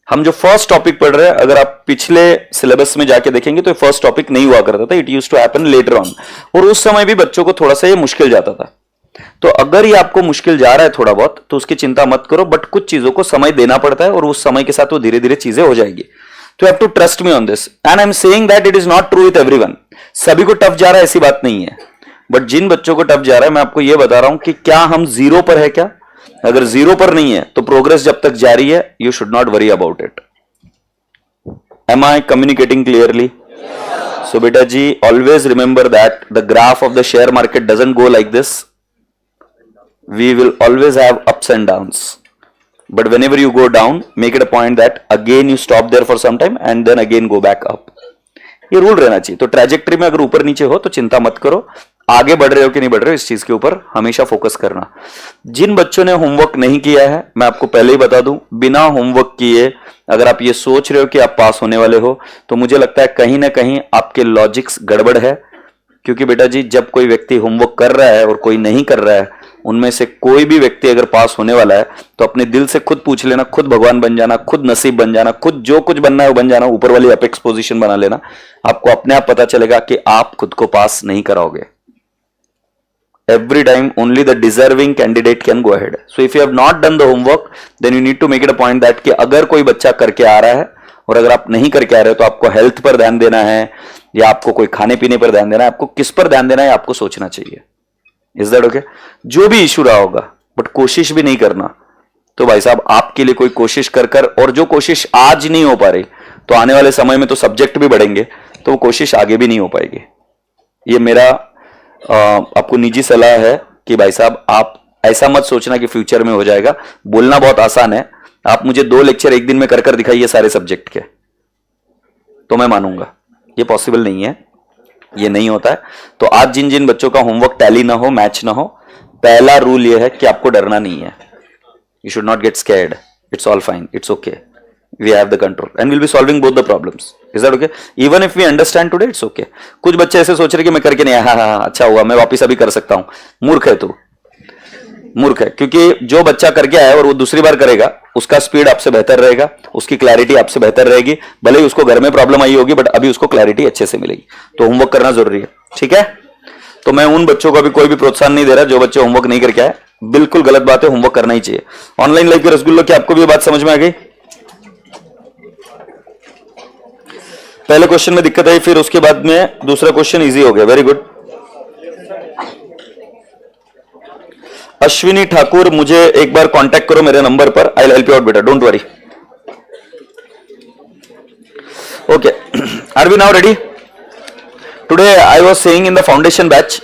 हम जो फर्स्ट टॉपिक पढ़ रहे हैं, अगर आप पिछले सिलेबस में जाके देखेंगे तो फर्स्ट टॉपिक नहीं हुआ करता था. It used to happen later on. और उस समय भी बच्चों को थोड़ा सा ये मुश्किल जाता था. तो अगर ये आपको मुश्किल जा रहा है थोड़ा बहुत, तो उसकी चिंता मत करो. बट कुछ चीजों को समय देना पड़ता है और उस समय के साथ वो धीरे धीरे चीजें हो जाएगी. तो you have to trust me on this. And I'm saying that it is not true with everyone. सभी को टफ जा रहा है ऐसी बात नहीं है. बट जिन बच्चों को टफ जा रहा है, मैं आपको ये बता रहा हूं कि क्या हम जीरो पर है क्या? अगर जीरो पर नहीं है तो प्रोग्रेस जब तक जारी है, you should not worry about it. Am I communicating clearly? So बेटा जी, always remember that the graph of the share market doesn't go like this. We will always have ups and downs. But whenever you go down, make it a point that again you stop there for some time and then again go back up. ये rule रहना चाहिए. तो trajectory में अगर ऊपर नीचे हो तो चिंता मत करो. आगे बढ़ रहे हो कि नहीं बढ़ रहे हो इस चीज के ऊपर हमेशा फोकस करना। जिन बच्चों ने होमवर्क नहीं किया है, मैं आपको पहले ही बता दूं, बिना होमवर्क किए अगर आप ये सोच रहे हो कि आप पास होने वाले हो, तो मुझे लगता है कहीं ना कहीं आपके लॉजिक्स गड़बड़ है। क्योंकि बेटा जी, जब कोई व्यक्ति होमवर्क कर रहा है और कोई नहीं कर रहा है, उनमें से कोई भी व्यक्ति अगर पास होने वाला है तो अपने दिल से खुद पूछ लेना, खुद भगवान बन जाना, खुद नसीब बन जाना, खुद जो कुछ बनना है वो बन जाना, ऊपर वाली अपेक्स पोजीशन बना लेना। आपको अपने आप पता चलेगा कि आप खुद को पास नहीं कराओगे। Every time only the deserving candidate can go ahead. So if you have not done the homework, then you need to make it a point that कि अगर कोई बच्चा करके आ रहा है और अगर आप नहीं करके आ रहे हो तो आपको हेल्थ पर ध्यान देना है या आपको कोई खाने पीने पर ध्यान देना है, आपको किस पर ध्यान देना है आपको सोचना चाहिए। Is that okay? जो भी इशू रहा होगा, बट कोशिश भी नहीं करना, तो भाई साहब आपके लिए कोई कोशिश कर और जो कोशिश आज नहीं हो पा रही तो आने वाले समय में तो सब्जेक्ट भी बढ़ेंगे तो वो कोशिश आगे भी नहीं हो पाएगी। ये मेरा आपको निजी सलाह है कि भाई साहब आप ऐसा मत सोचना कि फ्यूचर में हो जाएगा। बोलना बहुत आसान है, आप मुझे 2 लेक्चर एक दिन में कर दिखाइए सारे सब्जेक्ट के, तो मैं मानूंगा। ये पॉसिबल नहीं है, ये नहीं होता है। तो आज जिन जिन बच्चों का होमवर्क टैली ना हो, मैच ना हो, पहला रूल ये है कि आपको डरना नहीं है। You should not get scared, it's all fine, it's okay, we have the control and we'll be solving both the problems. Is that okay? Even if we understand today, it's okay. कुछ बच्चे ऐसे सोच रहे कि मैं करके नहीं आया, हाँ अच्छा हुआ, मैं वापस अभी कर सकता हूं। मूर्ख है तू, मूर्ख है। क्योंकि जो बच्चा करके आया और वो दूसरी बार करेगा, उसका स्पीड आपसे बेहतर रहेगा, उसकी क्लैरिटी आपसे बेहतर रहेगी। भले ही उसको घर में प्रॉब्लम आई होगी, बट अभी उसको क्लैरिटी अच्छे से मिलेगी। तो होमवर्क करना जरूरी है, ठीक है? तो मैं उन बच्चों को अभी कोई भी प्रोत्साहन नहीं दे रहा जो बच्चे होमवर्क नहीं करके आए। बिल्कुल गलत बात है, होमवर्क करना ही चाहिए। ऑनलाइन लाइव के रसगुल्लो, क्या आपको भी बात समझ में आ गई? पहले क्वेश्चन में दिक्कत आई, फिर उसके बाद में दूसरा क्वेश्चन इजी हो गया। Very good. अश्विनी ठाकुर, मुझे एक बार कांटेक्ट करो मेरे नंबर पर, I will help you out बेटा, don't worry. Okay, are we now ready? Today I was saying in the foundation batch,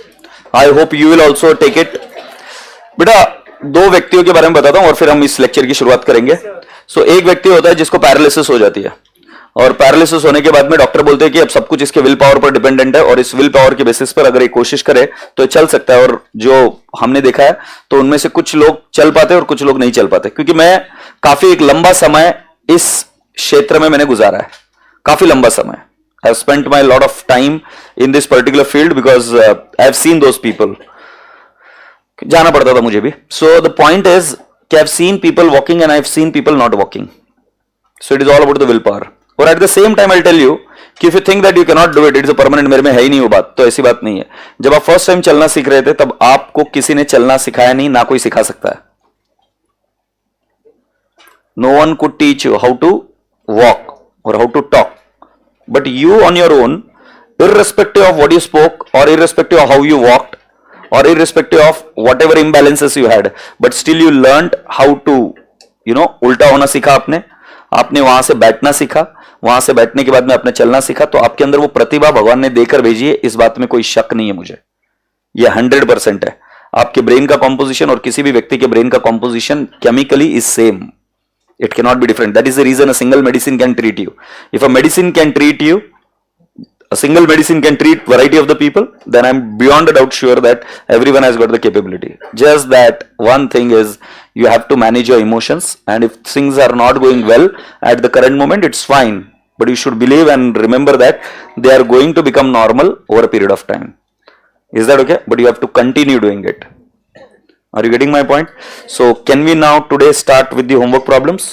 I hope you will also take it. बेटा 2 व्यक्तियों के बारे में बताता हूं और फिर हम इस लेक्चर की शुरुआत करेंगे। एक व्यक्ति होता है जिसको पैरालिसिस हो जाती है, और पैरालिसिस होने के बाद में डॉक्टर बोलते हैं कि अब सब कुछ इसके विल पावर पर डिपेंडेंट है, और इस विल पावर के बेसिस पर अगर ये कोशिश करे तो ये चल सकता है। और जो हमने देखा है तो उनमें से कुछ लोग चल पाते हैं और कुछ लोग नहीं चल पाते। क्योंकि मैं काफी एक लंबा समय इस क्षेत्र में मैंने गुजारा है, काफी लंबा समय। I have spent my lot of time in this particular field because I have seen those people. जाना पड़ता था मुझे भी। सो द पॉइंट इज कि I have seen people walking and I have seen people not walking. So it is all about the will power. और at the same time I tell you कि if you think that you can not do it, it is a permanent, मेरे में है ही नहीं वो बात, तो ऐसी बात नहीं है। जब आप फर्स्ट टाइम चलना सीख रहे थे तब आपको किसी ने चलना सिखाया नहीं, ना कोई सिखा सकता है। No one could teach you how to walk और how to talk, but you on your own, irrespective of what you spoke or irrespective of how you walked or irrespective of whatever imbalances you had, but still you learned how to, you know, उल्टा होना सीखा आपने वहां से बैठना सीखा, वहां से बैठने के बाद में आपने चलना सीखा। तो आपके अंदर वो प्रतिभा भगवान ने देकर भेजी है, इस बात में कोई शक नहीं है मुझे। ये 100% है। आपके ब्रेन का कॉम्पोजिशन और किसी भी व्यक्ति के ब्रेन का composition chemically is same, it can not be different. That is the reason a single medicine can treat you. If a medicine can treat you, a single medicine can treat variety of the people, then I'm beyond a doubt sure that everyone has got the capability. Just that one thing is you have to manage your emotions, and if things are not going well at the current moment, it's fine, but you should believe and remember that they are going to become normal over a period of time. Is that okay? But you have to continue doing it. Are you getting my point? So can we now today start with the homework problems?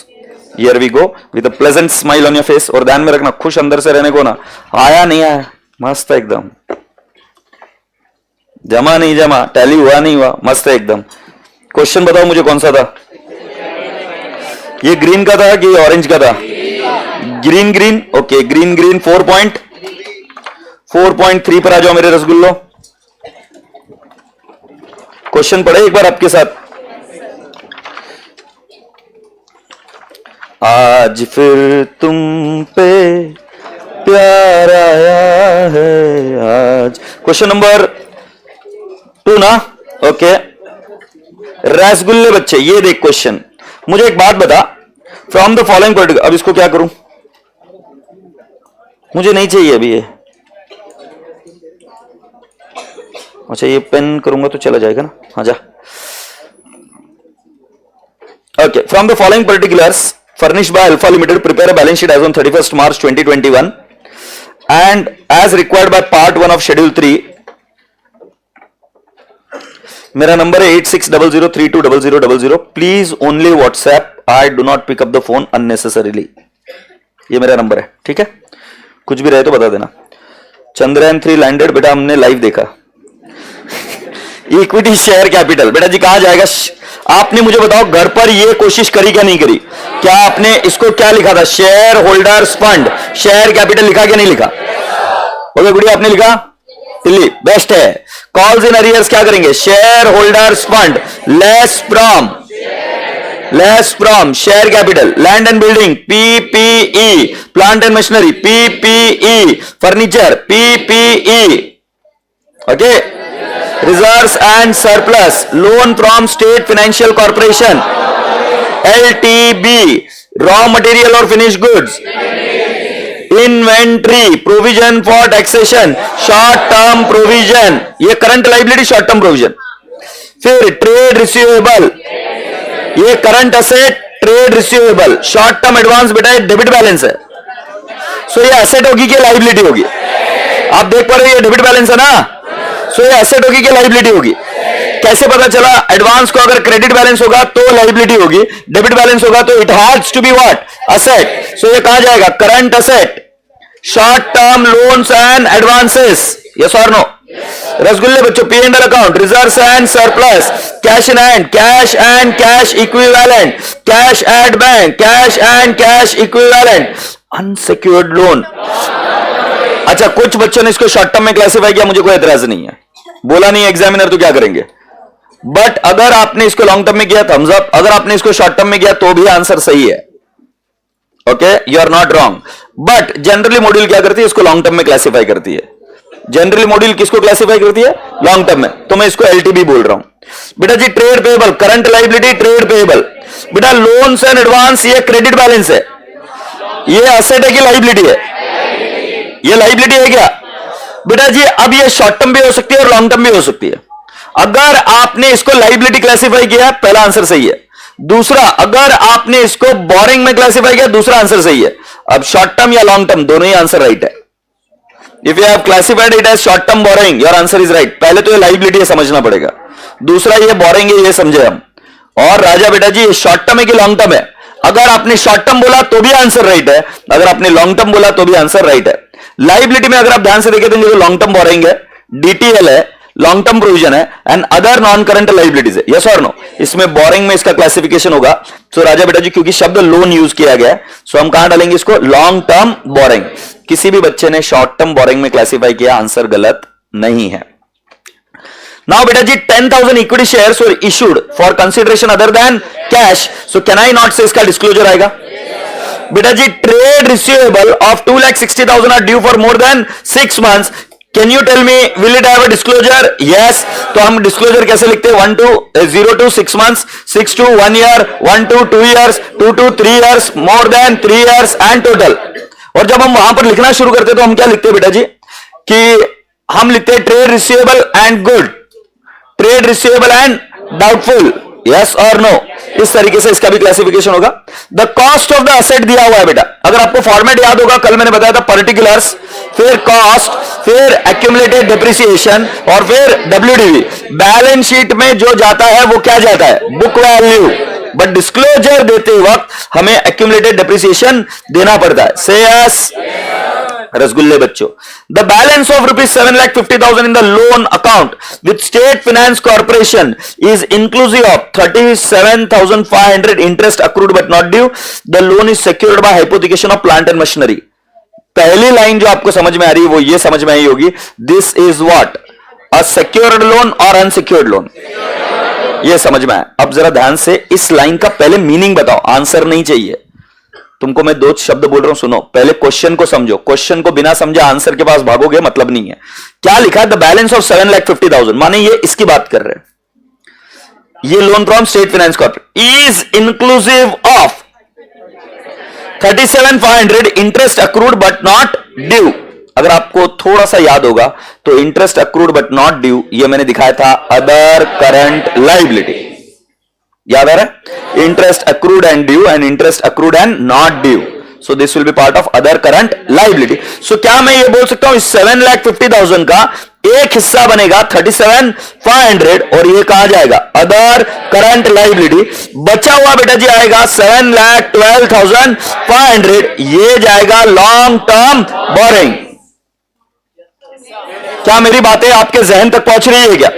Here we go with a pleasant smile on your face. और ध्यान में रखना, खुश अंदर से रहने को ना। आया नहीं आया, मस्त है एकदम। जमा नहीं जमा, टैली हुआ नहीं हुआ, मस्त है एकदम। क्वेश्चन बताओ मुझे कौन सा था? ये ग्रीन का था कि ऑरेंज का था? Green green, okay, green green. 4.3 पर आ जाओ मेरे रसगुल्लो। क्वेश्चन पढ़े एक बार आपके साथ। आज फिर तुम पे प्यार आया है आज। क्वेश्चन नंबर 2 ना? ओके, रसगुल्ले बच्चे, ये देख क्वेश्चन। मुझे एक बात बता, फ्रॉम द फॉलोइंग पर्टिकुलर, अब इसको क्या करूं? मुझे नहीं चाहिए अभी ये। अच्छा ये पेन करूंगा तो चला जाएगा ना, हाँ जा। Okay, from the following particulars furnished by Alpha Limited, prepare a balance sheet as on 31st March 2021 and as required by part 1 of schedule 3. मेरा नंबर है 8600320000. Please only WhatsApp, I do not pick up the phone unnecessarily. ये मेरा number है, ठीक है? कुछ भी रहे तो बता देना. चंद्रयान 3 लैंडेड, बेटा हमने लाइव देखा. इक्विटी शेयर कैपिटल, बेटा जी कहां जाएगा? आपने मुझे बताओ घर पर ये कोशिश करी क्या नहीं करी? क्या आपने इसको क्या लिखा था? Share holders fund, share capital लिखा क्या नहीं लिखा? ओके गुड़िया, आपने लिखा? दिल्ली बेस्ट है. कॉल्स इन अरियर्स क्या करेंगे? Share holders fund less from share capital. Land and building PPE, plant and machinery PPE, furniture PPE. Okay. Reserves and surplus, loan from state financial corporation LTB, raw material और finish goods, inventory, provision for taxation, short term provision, ये current liability short term provision. फिर trade receivable, ये current asset trade receivable. Short term advance बेटा debit balance है. सो ये asset होगी कि liability होगी? आप देख पा रहे हो ये डेबिट बैलेंस है ना. सो ये एसेट होगी कि लाइबिलिटी होगी? कैसे पता चला? एडवांस को अगर क्रेडिट बैलेंस होगा तो लाइबिलिटी होगी, डेबिट बैलेंस होगा तो it has to be what? Asset. So ये कहां जाएगा? Current asset, short term loans and advances. Yes और नो? रसगुल्ले बच्चों, P&L account, reserves and surplus, cash in hand, cash and cash equivalent, cash at bank, cash and cash equivalent, unsecured loan. अच्छा, कुछ बच्चों ने इसको शॉर्ट टर्म में classify किया, मुझे कोई एतराज नहीं है, बोला नहीं एग्जामिनर तो क्या करेंगे. बट अगर आपने इसको लॉन्ग टर्म में किया थम्स अप, अगर आपने इसको शॉर्ट टर्म में किया तो भी आंसर सही है. Okay, you are not wrong. But generally module क्या करती है? इसको लॉन्ग टर्म में क्लासिफाई करती है. जनरली मॉड्यूल किसको क्लासिफाई करती है? लॉन्ग टर्म में. तो मैं इसको एलटीबी बोल रहा हूं. बेटा जी trade payable, current liability trade payable. बेटा लोन्स एंड एडवांस ये क्रेडिट बैलेंस है, ये असेट है कि लाइबिलिटी है? ये लाइबिलिटी है क्या? बेटा जी अब ये शॉर्ट टर्म भी हो सकती है और लॉन्ग टर्म भी हो सकती है. अगर आपने इसको लाइबिलिटी क्लासिफाई किया, पहला आंसर सही है. दूसरा, अगर आपने इसको बोरिंग में क्लासिफाई किया, दूसरा आंसर सही है. अब शॉर्ट टर्म या लॉन्ग टर्म दोनों ही आंसर राइट है. If you have classified it as short term borrowing, your answer is right. पहले तो ये लाइबिलिटी है समझना पड़ेगा, दूसरा ये बोरिंग है ये समझे हम. और राजा बेटा जी ये शॉर्ट टर्म है कि लॉन्ग टर्म है? अगर आपने शॉर्ट टर्म बोला तो भी आंसर राइट है, अगर आपने लॉन्ग टर्म बोला तो भी आंसर राइट है. लाइबिलिटी में अगर आप ध्यान से देखें तो लॉन्ग टर्म बोरिंग है, डीटीएल है, लॉन्ग टर्म प्रोविजन है and other non current liabilities है. यस और नो? इसमें बोरिंग में इसका क्लासिफिकेशन होगा. सो राजा बेटा जी क्योंकि शब्द लोन यूज किया गया है, सो हम कहां डालेंगे इसको? Long term borrowing. किसी भी बच्चे ने शॉर्ट टर्म बोरिंग में क्लासिफाई किया, आंसर गलत नहीं है. नाउ बेटा जी 10,000 equity shares were issued for consideration other than cash. So can I not say इसका डिस्क्लोजर आएगा? बेटा जी trade receivable of 2,60,000 are due for more than 6 months. Can you tell me will it have a disclosure? Yes. तो हम disclosure कैसे लिखते हैं? 0 to 6 months, 6 to 1 year, 1 to 2 years, 2 to 3 years, more than 3 years and total. और जब हम वहां पर लिखना शुरू करते हैं तो हम क्या लिखते हैं बेटा जी? कि हम लिखते हैं trade receivable and good, trade receivable and doubtful. Yes और नो? इस तरीके से इसका भी क्लासिफिकेशन होगा. The cost of the asset दिया हुआ है बेटा. अगर आपको फॉर्मेट याद होगा, कल मैंने बताया था पर्टिकुलर्स, फिर कॉस्ट, फिर एक्यूमुलेटेड डेप्रिसिएशन और फिर डब्ल्यूडीवी. बैलेंस शीट में जो जाता है वो क्या जाता है? Book value. बट डिस्क्लोजर देते वक्त हमें एक्यूमुलेटेड डेप्रिसिएशन देना पड़ता है. से यस? रसगुल्ले बच्चों, the balance of ₹7,50,000 in the loan account with state finance corporation is inclusive of 37,500 interest accrued but not due. The loan is secured by hypothecation of plant and machinery. पहली line जो आपको समझ में आ रही है वो ये समझ में आई होगी, this is what? A secured loan और अनसिक्योर्ड लोन. ये समझ में आया? अब जरा ध्यान से इस लाइन का पहले मीनिंग बताओ, आंसर नहीं चाहिए तुमको. मैं 2 शब्द बोल रहा हूं, सुनो. पहले क्वेश्चन को समझो, क्वेश्चन को बिना समझे आंसर के पास भागोगे मतलब नहीं है. क्या लिखा है? द बैलेंस ऑफ 7,50,000, माने ये इसकी बात कर रहे हैं. ये loan from state finance corporation is inclusive of 37,500 interest accrued but not due. अगर आपको थोड़ा सा याद होगा तो interest accrued but not due, ये मैंने दिखाया था अदर करंट लाइबिलिटी। याद आ रहा है? Interest accrued and due and interest accrued and not due, so this will be part of other current liability. So क्या मैं ये बोल सकता हूं 7,50,000 का एक हिस्सा बनेगा 37,500 और ये कहा जाएगा अदर करंट लाइबिलिटी, बचा हुआ बेटा जी आएगा 7,12,500, ये जाएगा लॉन्ग टर्म बोरिंग। क्या मेरी बातें आपके जहन तक पहुंच रही है क्या?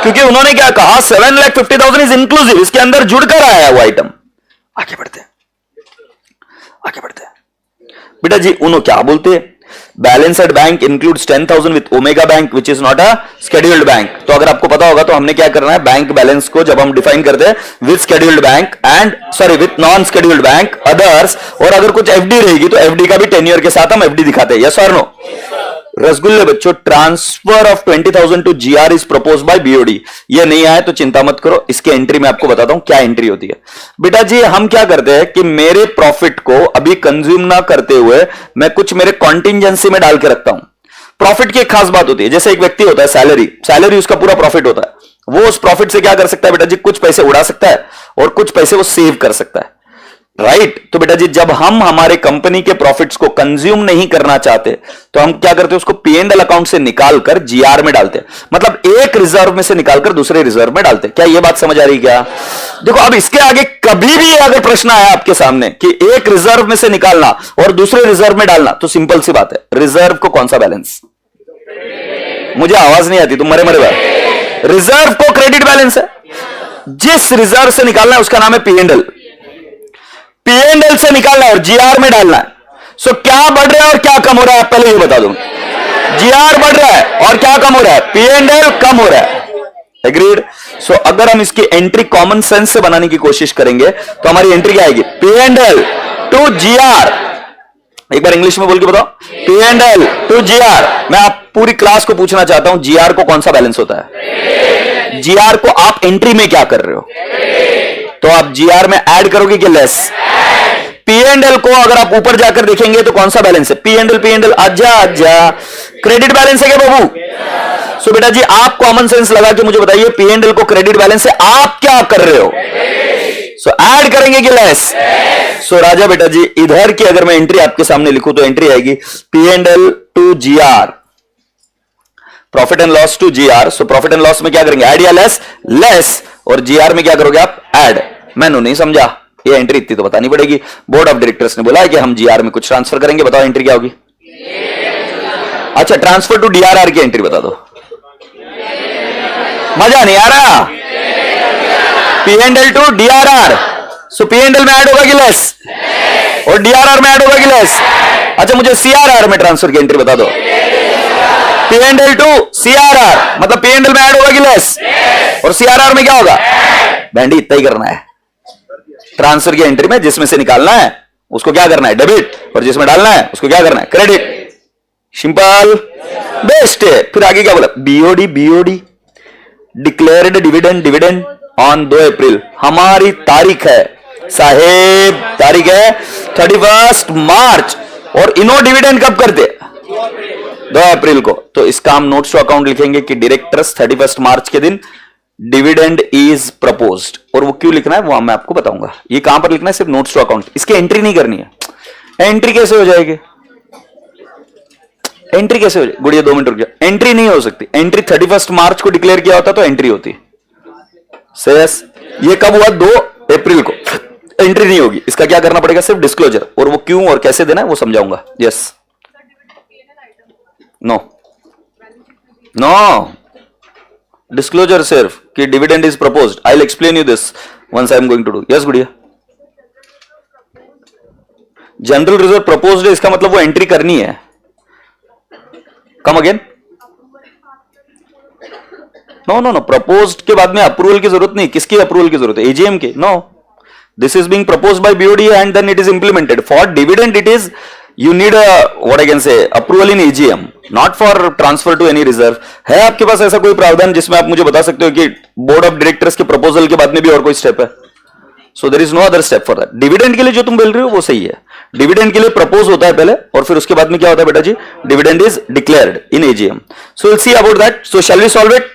क्योंकि उन्होंने क्या कहा 7,50,000 इज इंक्लूसिव, इसके अंदर जुड़कर आया है वो आइटम। आगे बढ़ते हैं, आगे बढ़ते हैं बेटा जी। उन्होंने क्या बोलते हैं? Balance at bank includes 10,000 with omega bank which is not a scheduled bank. तो अगर आपको पता होगा तो हमने क्या करना है, बैंक बैलेंस को जब हम डिफाइन करते हैं with scheduled bank and sorry with non scheduled bank others, और अगर कुछ एफडी रहेगी तो एफडी का भी टेन्योर के साथ हम एफडी दिखाते हैं। यस और नो? रसगुल्ले बच्चों, transfer of 20,000 to GR is propose by BOD. ये नहीं आया तो चिंता मत करो, इसके एंट्री में आपको बताता हूं क्या एंट्री होती है। बेटा जी हम क्या करते हैं कि मेरे प्रॉफिट को अभी कंज्यूम ना करते हुए मैं कुछ मेरे कॉन्टिंजेंसी में डाल के रखता हूं। प्रॉफिट की एक खास बात होती है, जैसे एक व्यक्ति होता है सैलरी उसका पूरा प्रॉफिट होता है, वो उस प्रॉफिट से क्या कर सकता है बेटा जी, कुछ पैसे उड़ा सकता है और कुछ पैसे वो सेव कर सकता है, राइट? तो बेटा जी जब हम हमारे कंपनी के प्रॉफिट्स को कंज्यूम नहीं करना चाहते तो हम क्या करते हैं, उसको P&L अकाउंट से निकालकर जीआर में डालते हैं, मतलब एक रिजर्व में से निकालकर दूसरे रिजर्व में डालते हैं। क्या ये बात समझ आ रही क्या? देखो अब इसके आगे कभी भी अगर प्रश्न आया आपके सामने कि एक रिजर्व में से निकालना और दूसरे रिजर्व में डालना, तो सिंपल सी बात है, रिजर्व को कौन सा बैलेंस? मुझे आवाज नहीं आती, तुम मरे मरे बात। रिजर्व को क्रेडिट बैलेंस है, जिस रिजर्व से निकालना है उसका नाम है P&L। P&L से निकालना है और जीआर में डालना है। सो क्या बढ़ रहा है और क्या कम हो रहा है, पहले ये बता दूं। जीआर बढ़ रहा है और क्या कम हो रहा है, P&L कम हो रहा है। एग्रीड? सो अगर हम इसकी एंट्री कॉमन सेंस से बनाने की कोशिश करेंगे तो हमारी एंट्री क्या आएगी, P&L टू जीआर। एक बार इंग्लिश में बोल के बताओ, P&L टू जीआर। मैं आप पूरी क्लास को पूछना चाहता हूं, जीआर को कौन सा बैलेंस होता है? जीआर को आप एंट्री में क्या कर रहे हो? तो आप जीआर में ऐड करोगे कि लेस? P&L को अगर आप ऊपर जाकर देखेंगे तो कौन सा बैलेंस है? P&L आजा आजा, क्रेडिट बैलेंस है क्या बाबू? सो बेटा जी आप कॉमन सेंस लगा के मुझे बताइए, P&L को क्रेडिट बैलेंस से आप क्या कर रहे हो? सो ऐड करेंगे कि लेस? सो राजा बेटा जी इधर की अगर मैं एंट्री आपके सामने लिखूं तो एंट्री आएगी P&L to GR, profit and loss to GR. So profit and loss में क्या करेंगे, ऐड या लेस? लेस। और जीआर में क्या करोगे आप, ऐड। मैंने नहीं समझा, ये एंट्री इतनी तो बतानी पड़ेगी। बोर्ड ऑफ डायरेक्टर्स ने बोला है कि हम जीआर में कुछ ट्रांसफर करेंगे, बताओ एंट्री क्या होगी? अच्छा ट्रांसफर टू डीआरआर की एंट्री बता दो। मजा नहीं आ रहा? P&L to DRR, so P&L में ऐड होगा कि लेस? और डीआरआर में ऐड होगा कि लेस? अच्छा मुझे सीआरआर में ट्रांसफर की एंट्री बता दो। P&L टू सीआरआर मतलब P&L में ऐड होगा कि लेस? और सीआरआर में क्या होगा? बैंडी इतना ही करना है। ट्रांसफर की एंट्री में जिसमें से निकालना है उसको क्या करना है, डेबिट, और जिसमें डालना है उसको क्या करना है, क्रेडिट। सिंपल, बेस्ट है। फिर आगे क्या बोला, बीओडी डिक्लेयर्ड डिविडेंड ऑन 2 अप्रैल। हमारी तारीख है साहेब, तारीख है 31 मार्च, और इनो डिविडेंड कब करते, 2 अप्रैल को। तो इसका हम नोट्स टू अकाउंट लिखेंगे कि डायरेक्टर्स 31 मार्च के दिन डिविडेंड इज प्रपोज्ड। और वो क्यों लिखना है वो मैं आपको बताऊंगा। ये कहां पर लिखना है, सिर्फ नोट्स टू अकाउंट, इसकी एंट्री नहीं करनी है। एंट्री कैसे हो जाएगी, एंट्री कैसे हो जाएगी गुड़िया, 2 मिनट रुक जा। एंट्री नहीं हो सकती, एंट्री 31 मार्च को डिक्लेयर किया होता तो एंट्री होती। सेस ये कब हुआ, 2 अप्रैल को, एंट्री नहीं होगी। इसका क्या करना पड़ेगा, सिर्फ डिस्क्लोजर, और वो क्यों और कैसे देना है वो समझाऊंगा। यस, नो डिस्क्लोजर सिर्फ कि dividend is proposed. I will explain you this once I am going to do. Yes Gudiya, general reserve proposed है, इसका मतलब वो एंट्री करनी है। कम अगेन, नो प्रपोज्ड के बाद में अप्रूवल की जरूरत नहीं। किसकी अप्रूवल की जरूरत है, एजीएम की। No, this is being proposed by BOD and then it is implemented. For dividend it is you need a what I can say approval in AGM, not for transfer to any reserve। है आपके पास ऐसा कोई प्रावधान जिसमें आप मुझे बता सकते हो कि बोर्ड ऑफ डायरेक्टर्स के प्रपोजल के बाद में भी और कोई स्टेप है? So there is no other step for that. Dividend के लिए जो तुम बोल रहे हो वो सही है. डिविडेंड के लिए प्रपोज होता है पहले और फिर उसके बाद में क्या होता है बेटा जी, dividend is declared in AGM. So will see about that. So shall we solve it.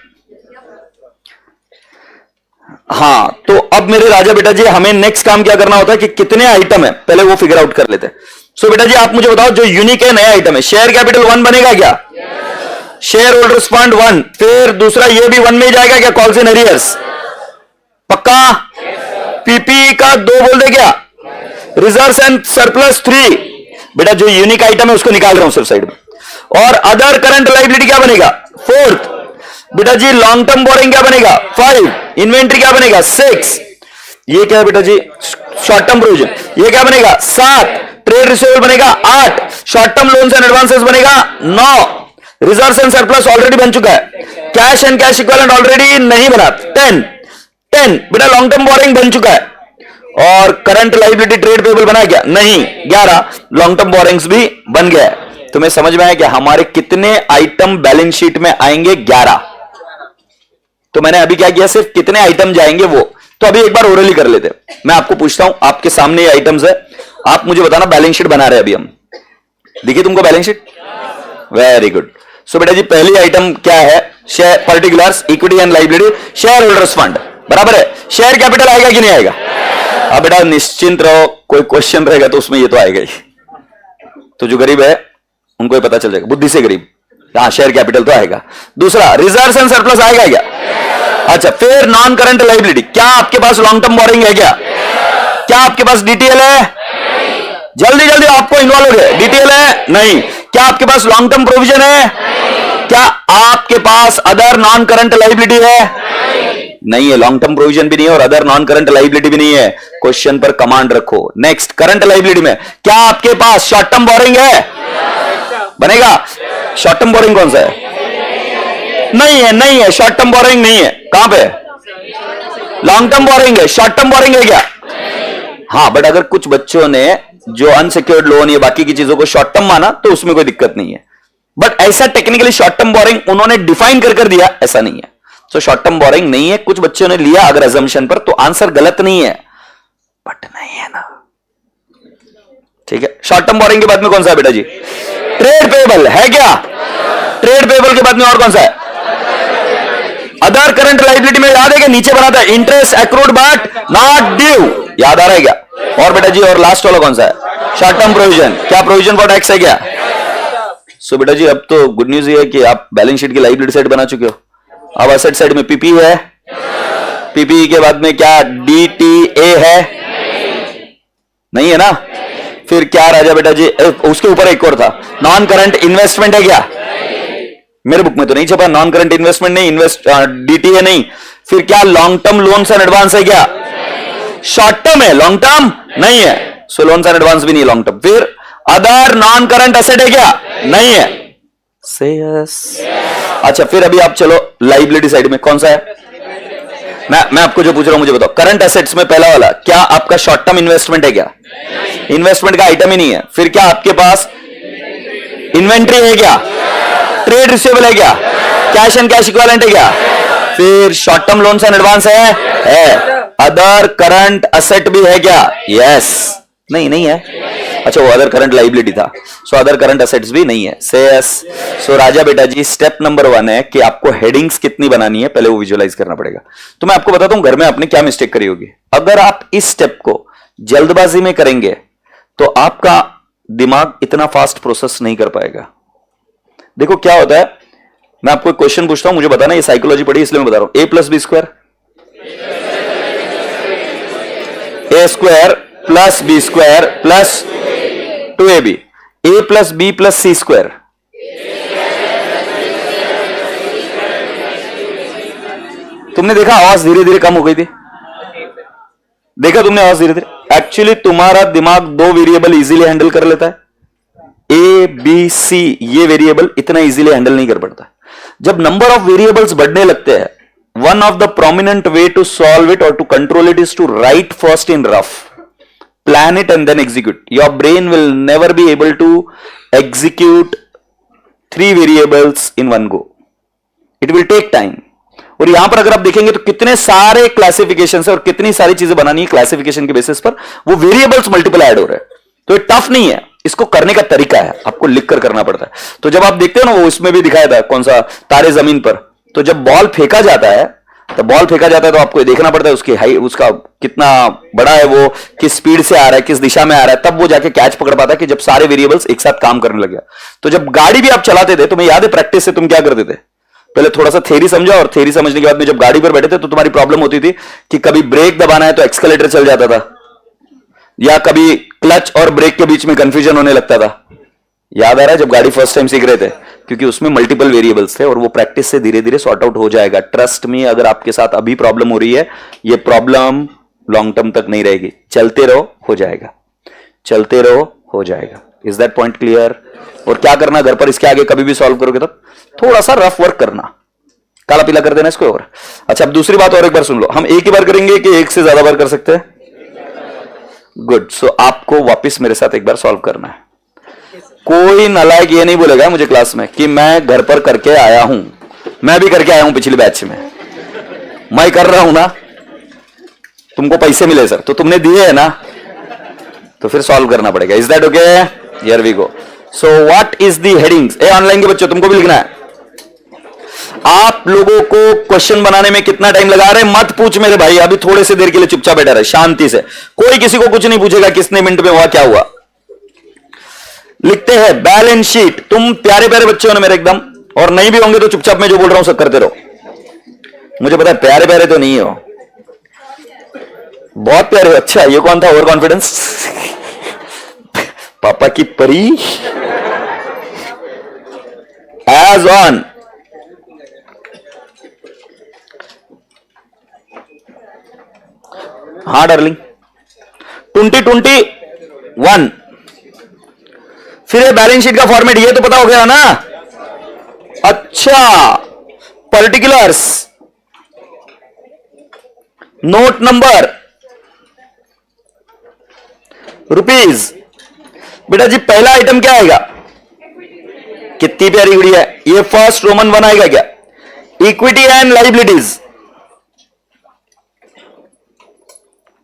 हाँ, तो अब मेरे राजा बेटा जी हमें नेक्स्ट काम क्या करना होता है कि कितने आइटम है पहले वो फिगर आउट कर लेते हैं. सो बेटा जी आप मुझे बताओ जो यूनिक है नया आइटम है, शेयर कैपिटल 1 बनेगा क्या? Share holders fund 1. फिर दूसरा ये भी 1 में ही जाएगा क्या? कॉल्स इन एरियर्स पक्का? पीपी का 2 बोल दे क्या? Reserves and surplus 3. बेटा जो यूनिक आइटम है उसको निकाल रहा हूं सिर्फ साइड में. और अदर करंट लाइबिलिटी क्या बनेगा? 4th. बेटा जी लॉन्ग टर्म बोरिंग क्या बनेगा? 5. इन्वेंट्री क्या बनेगा? 6. ये क्या है बेटा जी? Short term provision. ये क्या बनेगा? 7. ट्रेड रिसीवेबल बनेगा 8. Short term loans and advances बनेगा 9. रिजर्व्स एंड सरप्लस ऑलरेडी बन चुका है. Cash and cash equivalent already नहीं बना. 10. बेटा लॉन्ग टर्म बोरिंग बन चुका है. और करंट लाइबिलिटी ट्रेड पेबल बना क्या? नहीं. 11. लॉन्ग टर्म बोरिंग्स भी बन गया है. तुम्हें समझ में आया कि हमारे कितने आइटम बैलेंस शीट में आएंगे? 11. तो मैंने अभी क्या किया, सिर्फ कितने आइटम जाएंगे वो. तो अभी एक बार ओरली कर लेते. मैं आपको पूछता हूं, आपके सामने ये आइटम्स है, आप मुझे बताना. बैलेंस शीट बना रहे हैं अभी हम. देखिए तुमको balance sheet. Very good. So बेटा जी पहली आइटम क्या है? Share particulars, equity and liability, share holders fund. बराबर है. शेयर कैपिटल आएगा कि नहीं आएगा? अब बेटा निश्चिंत रहो, कोई क्वेश्चन रहेगा तो उसमें ये तो आएगा ही. तो जो गरीब है उनको ये पता चल जाएगा, बुद्धि से गरीब. हाँ शेयर कैपिटल तो आएगा. दूसरा रिजर्व्स एंड सरप्लस आएगा क्या? अच्छा. फिर नॉन करंट लाइबिलिटी. क्या आपके पास लॉन्ग टर्म बोरिंग है क्या? क्या आपके पास डीटीएल है? जल्दी जल्दी आपको इन्वॉल्व हो गए. डीटीएल है? नहीं. क्या आपके पास लॉन्ग टर्म प्रोविजन है? क्या आपके पास अदर नॉन करंट लाइबिलिटी है? नहीं है. लॉन्ग टर्म प्रोविजन भी नहीं है और अदर नॉन करंट लाइबिलिटी भी नहीं है. क्वेश्चन पर कमांड रखो. नेक्स्ट करंट लाइबिलिटी में क्या आपके पास शॉर्ट टर्म बोरिंग है? बनेगा. शॉर्ट टर्म बोरिंग कौन सा है? नहीं है. नहीं है. शॉर्ट टर्म बोरिंग नहीं है. कहां पे? लॉन्ग टर्म बोरिंग है. शॉर्ट टर्म बोरिंग है क्या? हाँ. बट अगर कुछ बच्चों ने जो अनसिक्योर्ड लोन या बाकी की चीजों को शॉर्ट टर्म माना तो उसमें कोई दिक्कत नहीं है. बट ऐसा टेक्निकली शॉर्ट टर्म बोरिंग उन्होंने डिफाइन कर दिया, ऐसा नहीं है. सो शॉर्ट टर्म बोरिंग नहीं है. कुछ बच्चों ने लिया अगर अजम्पशन पर, तो आंसर गलत नहीं है, बट नहीं है ना. ठीक है. शॉर्ट टर्म बोरिंग के बाद में कौन सा है बेटा जी? ट्रेड पेबल है क्या? ट्रेड पेबल के बाद में और कौन सा है? अदर करंट लाइबिलिटी में याद है कि नीचे बनाता है interest accrued but not due. याद आ रहा है क्या? और बेटा जी और लास्ट वाला कौन सा है? Short term provision. क्या प्रोविजन फॉर टैक्स है क्या? सो बेटा जी अब तो गुड न्यूज ये है कि आप बैलेंस शीट की लाइबिलिटी साइड बना चुके हो. अब असेट साइड में पीपी है. पीपी के बाद में क्या डीटीए है? नहीं है ना. फिर क्या राजा बेटा जी? उसके ऊपर एक और था, नॉन करंट इन्वेस्टमेंट है क्या? मेरे बुक में तो नहीं छपा. नॉन करंट इन्वेस्टमेंट नहीं, डीटीए नहीं. फिर क्या long term loans and advance है क्या? शॉर्ट टर्म है, लॉन्ग टर्म नहीं है. सो लोन्स एंड एडवांस भी नहीं लॉन्ग टर्म. फिर अदर नॉन करंट एसेट है क्या? नहीं है. से यस. अच्छा. फिर अभी आप चलो लाइबिलिटी साइड में कौन सा है? मैं आपको जो पूछ रहा हूं मुझे बताओ. करंट एसेट्स में पहला वाला क्या आपका शॉर्ट टर्म इन्वेस्टमेंट है क्या? इन्वेस्टमेंट का आइटम ही नहीं है. फिर क्या आपके पास इन्वेंट्री है क्या? ट्रेड रिसीवेबल है क्या? कैश एंड कैश इक्विवेलेंट है क्या? फिर short term loans and advance है. अदर करंट एसेट भी है क्या? यस. नहीं है. अच्छा वो अदर करंट लाइबिलिटी था. सो अदर करंट एसेट्स भी नहीं है. से यस. सो राजा बेटा जी स्टेप नंबर 1 है कि आपको हेडिंग्स कितनी बनानी है पहले वो विजुअलाइज करना पड़ेगा. तो मैं आपको बताता हूं घर में आपने क्या मिस्टेक करी होगी. अगर आप इस स्टेप को जल्दबाजी में करेंगे तो आपका दिमाग इतना फास्ट प्रोसेस नहीं कर पाएगा. देखो क्या होता है, मैं आपको एक क्वेश्चन पूछता हूं, मुझे बताना. ये साइकोलॉजी पढ़ी इसलिए मैं बता रहा हूं. A plus B square, A square plus B square plus 2ab. A plus B plus C square. तुमने देखा आवाज धीरे धीरे कम हो गई थी? देखा तुमने आवाज धीरे धीरे? एक्चुअली तुम्हारा दिमाग 2 वेरिएबल इजीली हैंडल कर लेता है. ए बी सी ये वेरिएबल इतना इजीली हैंडल नहीं कर पाता. जब नंबर ऑफ वेरिएबल्स बढ़ने लगते हैं, one of the prominent way to solve it और to control it is to write first in rough, plan it and then execute. Your brain will never be able to execute 3 variables in one go. It will take time. और यहां पर अगर आप देखेंगे तो कितने सारे क्लासिफिकेशन है और कितनी सारी चीजें बनानी है क्लासिफिकेशन के बेसिस पर, वो वेरिएबल्स मल्टीपल ऐड हो रहे हैं। तो ये टफ नहीं है, इसको करने का तरीका है, आपको लिख कर करना पड़ता है। तो जब आप देखते हो ना, वो इसमें भी दिखाया था कौन सा तारे जमीन पर, तो जब बॉल फेंका जाता है तो आपको ये देखना पड़ता है उसकी हाइट, उसका कितना बड़ा है, वो किस स्पीड से आ रहा है, किस दिशा में आ रहा है, तब वो जाके कैच पकड़ पाता है कि जब सारे वेरिएबल्स एक साथ काम करने लगे। तो जब गाड़ी भी आप चलाते थे, तुम्हें याद है प्रैक्टिस से तुम क्या करते थे, पहले थोड़ा सा थ्योरी समझा और थ्योरी समझने के बाद में जब गाड़ी पर बैठे थे तो तुम्हारी प्रॉब्लम होती थी कि कभी ब्रेक दबाना है तो एक्सीलरेटर चल जाता था, या कभी क्लच और ब्रेक के बीच में कंफ्यूजन होने लगता था। याद आ रहा है जब गाड़ी फर्स्ट टाइम सीख रहे थे, क्योंकि उसमें मल्टीपल वेरिएबल्स थे और वो प्रैक्टिस से धीरे धीरे सॉर्ट आउट हो जाएगा। ट्रस्ट में, अगर आपके साथ अभी प्रॉब्लम हो रही है, ये प्रॉब्लम लॉन्ग टर्म तक नहीं रहेगी, चलते रहो हो जाएगा, चलते रहो हो जाएगा। Is that point clear? और क्या करना घर पर, इसके आगे कभी भी सॉल्व करोगे तो थोड़ा सा रफ वर्क करना, काला पीला कर देना इसको। और अच्छा, अब दूसरी बात और एक बार सुन लो, हम एक ही बार करेंगे कि एक से ज्यादा बार कर सकते हैं? गुड। सो आपको वापस मेरे साथ एक बार सॉल्व करना है। कोई नालायक ये नहीं बोलेगा मुझे क्लास में कि मैं घर पर करके आया हूं, मैं भी करके आया हूं पिछली बैच में, मैं कर रहा हूं ना, तुमको पैसे मिले सर तो तुमने दिए है ना, तो फिर सॉल्व करना पड़ेगा। Is that okay? Here we go. So what is the headings? ए ऑनलाइन के बच्चों, तुमको भी लिखना है। आप लोगों को क्वेश्चन बनाने में कितना टाइम लगा रहे मत पूछ मेरे भाई, अभी थोड़े से देर के लिए चुपचाप बैठा रहे शांति से, कोई किसी को कुछ नहीं पूछेगा किसने मिनट में हुआ क्या हुआ। लिखते हैं बैलेंस शीट। तुम प्यारे प्यारे बच्चे हो ना मेरे एकदम, और नहीं भी होंगे तो चुपचाप मैं जो बोल रहा हूं सब करते रहो। मुझे पता है प्यारे प्यारे तो नहीं हो, बहुत प्यारे हो। अच्छा, ये कौन था ओवर कॉन्फिडेंस? पापा की परी। एज ऑन हाँ डार्लिंग, 2021। फिर ये बैलेंस शीट का फॉर्मेट ये तो पता हो गया ना? अच्छा, पर्टिकुलर्स, नोट नंबर, रुपीज। बेटा जी पहला आइटम क्या आएगा? कितनी प्यारी गुड़िया है, ये फर्स्ट रोमन 1 आएगा क्या? Equity and liabilities.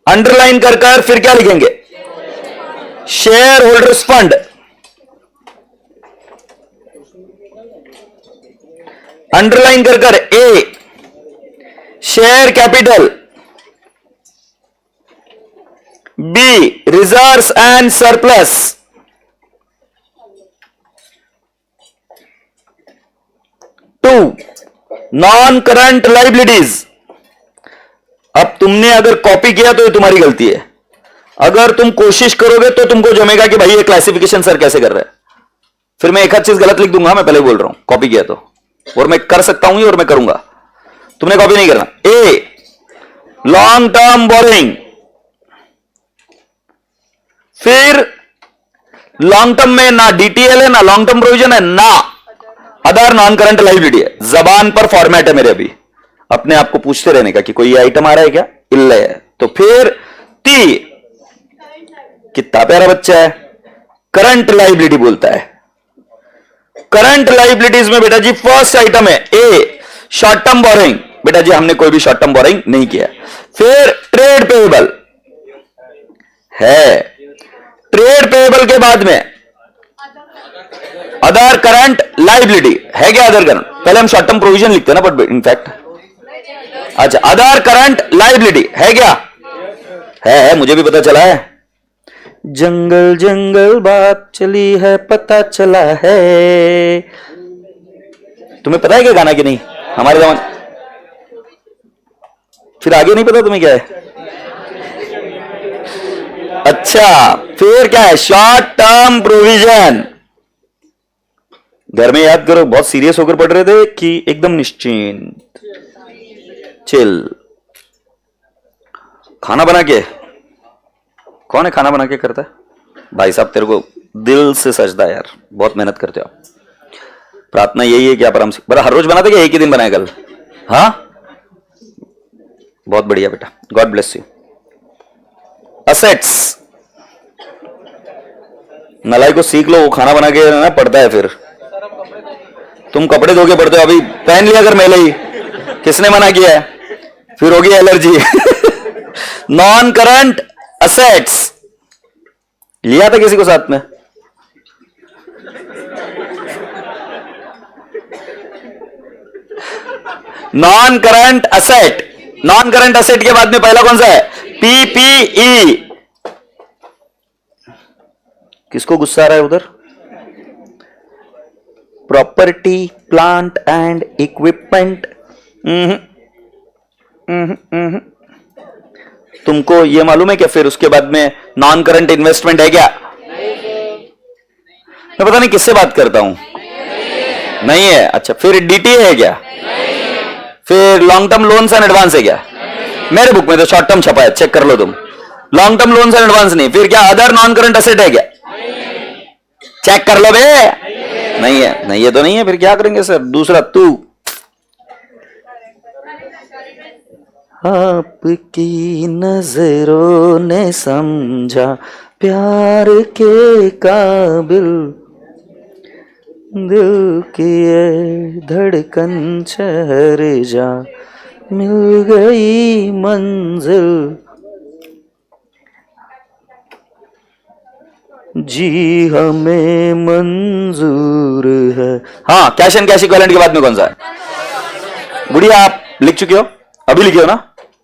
अंडरलाइन कर फिर क्या लिखेंगे? Share holders fund. अंडरलाइन कर A share capital, B reserves and surplus, two non current liabilities. अब तुमने अगर कॉपी किया तो ये तुम्हारी गलती है, अगर तुम कोशिश करोगे तो तुमको जमेगा कि भाई ये क्लासिफिकेशन सर कैसे कर रहे हैं। फिर मैं एक आध चीज गलत लिख दूंगा, मैं पहले बोल रहा हूं, कॉपी किया तो, और मैं कर सकता हूं और मैं करूंगा, तुमने कॉपी नहीं करना। ए लॉन्ग टर्म बोरिंग, फिर लॉन्ग टर्म में ना डीटीएल है ना लॉन्ग टर्म प्रोविजन है ना अदर नॉन करंट लाइबिलिटी है। जबान पर फॉर्मेट है मेरे, अभी अपने आप को पूछते रहने का कि कोई आइटम आ रहा है क्या, इल्ले है। तो फिर टी, कितना प्यारा बच्चा है, करंट लाइबिलिटी बोलता है। करंट लाइबिलिटीज में बेटा जी फर्स्ट आइटम है ए शॉर्ट टर्म बोरिंग। बेटा जी हमने कोई भी शॉर्ट टर्म बोरिंग नहीं किया। फिर ट्रेड पेएबल है, ट्रेड पेएबल के बाद में अदर करंट लाइबिलिटी है क्या? अदर करंट, पहले हम शॉर्ट टर्म प्रोविजन लिखते हैं ना, बट इनफैक्ट अच्छा अदर करंट लाइबिलिटी है क्या? है, मुझे भी पता चला है। जंगल जंगल बात चली है पता चला है। तुम्हें पता है क्या गाना कि नहीं? हमारे जमाने, फिर आगे नहीं पता तुम्हें क्या है? अच्छा, फिर क्या है? Short term provision. घर में याद करो, बहुत सीरियस होकर पढ़ रहे थे कि एकदम निश्चिंत चिल। खाना बना के, कौन है खाना बना के करता है? भाई साहब तेरे को दिल से सजदा है यार, बहुत मेहनत करते हो आप। प्रार्थना यही है कि आप आराम से, बड़ा हर रोज बनाते क्या एक ही दिन बनाए कल? हाँ बहुत बढ़िया बेटा, गॉड ब्लेस यू। असेट्स, नलाई को सीख लो, वो खाना बना के ना पड़ता है। फिर तुम कपड़े धो के पड़ते हो, अभी पहन लिया अगर मैले ही किसने मना किया है? फिर होगी एलर्जी। नॉन करंट असेट्स लिया था किसी को साथ में? Non current asset, non current asset के बाद में पहला कौन सा है? पीपीई। किसको गुस्सा आ रहा है उधर? Property plant and equipment. तुमको ये मालूम है क्या फिर उसके बाद में नॉन करंट इन्वेस्टमेंट है क्या? मैं पता नहीं किससे बात करता हूं। नहीं है? अच्छा, फिर डीटी है क्या? फिर long term loans and advance है क्या? मेरे बुक में तो शॉर्ट टर्म छपा है, चेक कर लो तुम। Long term loans and advance नहीं। फिर क्या अदर नॉन करंट एसेट है क्या? चेक कर लो बे। नहीं है? नहीं है तो नहीं है, फिर क्या करेंगे सर? दूसरा तू। आपकी नजरों ने समझा प्यार के काबिल, दिल की ये धड़कन ठहर जा, मिल गई मंजिल, जी हमें मंजूर है। हाँ, कैश एंड कैश इक्विवेलेंट के बाद में कौन सा है? गुड़िया आप लिख चुके हो? अभी लिखे हो ना?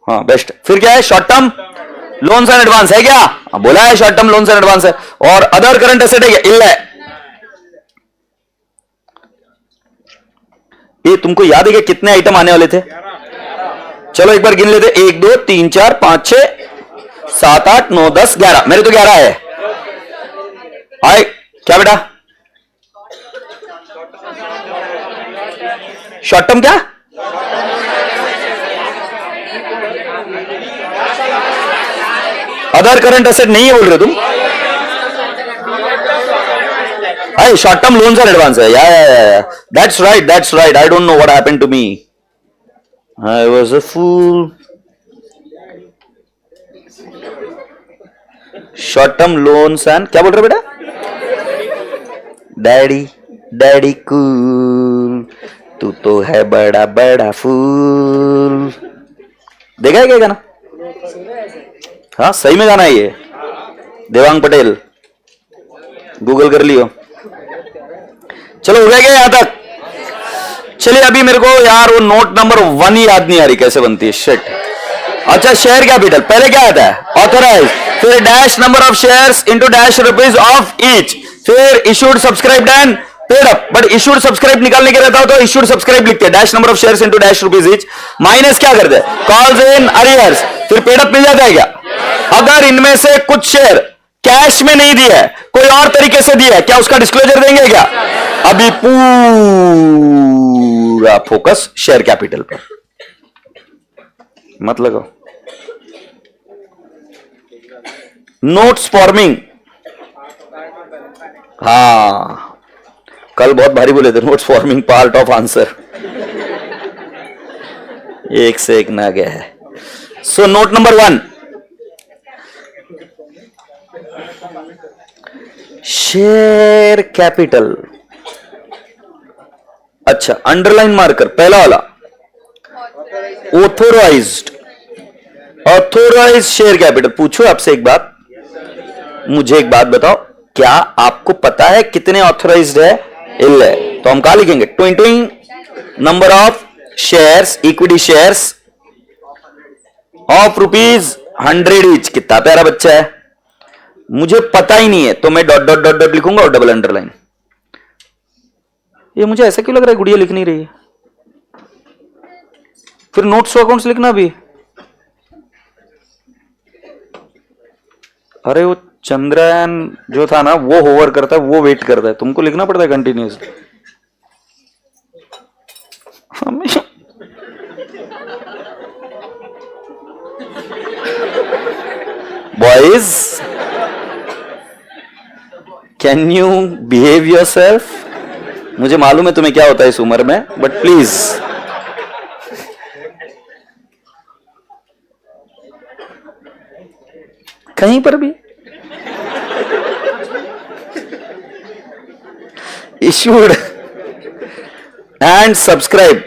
हाँ, बेस्ट। फिर क्या है? Short term loans and advance है क्या? बोला है short term loans and advance है। और अदर करंट एसेट है क्या? इल्ल है। ये तुमको याद है कि कितने आइटम आने वाले थे? चलो एक बार गिन लेते। 1 2 3 4 5 6 7 8 9 10 11। मेरे तो 11 है। आए क्या बेटा? शॉर्ट टर्म क्या? अदर करंट एसेट नहीं है बोल रहे तुम? अरे short term loans and advance है। Yeah that's right. I don't know what happened to me. I was a fool. Short term loans and क्या बोल रहे बेटा? डैडी कूल, तू तो है बड़ा बड़ा फूल। देखा है क्या गाना? हाँ, सही में गाना है ये। देवांग पटेल, गूगल कर लियो। चलो हो गया यहां तक? चलिए अभी मेरे को यार वो नोट नंबर 1 ही याद नहीं आ रही कैसे बनती है। शिट। अच्छा, शेयर कैपिटल पहले क्या आता है? ऑथराइज, फिर dash number of shares into dash rupees of each, फिर issued subscribed and paid up. But issued subscribe निकालने के रहता हो तो इशूड सब्सक्राइब लिखते हैं, dash number of shares into dash rupees each, minus क्या करते हैं? Calls in arrears. फिर पेड अप मिल जाता है क्या? अगर इनमें से कुछ शेयर कैश में नहीं दिया है, कोई और तरीके से दिया है, क्या उसका डिस्क्लोजर देंगे क्या? अभी पूरा फोकस शेयर कैपिटल पर मत लगाओ। नोट्स फॉर्मिंग, हाँ कल बहुत भारी बोले थे। Notes forming part of answer. एक से एक ना गया है। So note number 1, share capital. अच्छा, अंडरलाइन मार्कर पहला वाला ऑथोराइज्ड शेयर कैपिटल। पूछो आपसे एक बात, मुझे एक बात बताओ, क्या आपको पता है कितने ऑथोराइज्ड है? इल है। तो हम क्या लिखेंगे? 20 number of shares, equity shares of ₹100 each. कितना प्यारा बच्चा है। मुझे पता ही नहीं है तो मैं डॉट डॉट डॉट डॉट लिखूंगा और डबल अंडरलाइन। ये मुझे ऐसा क्यों लग रहा है गुड़िया लिख नहीं रही है? फिर नोट्स टू अकाउंट्स लिखना भी। अरे वो चंद्रयान जो था ना, वो होवर करता है, वो वेट करता है, तुमको लिखना पड़ता है continuously. Boys, can you behave yourself? मुझे मालूम है तुम्हें क्या होता है इस उम्र में, बट प्लीज। कहीं पर भी issued and subscribed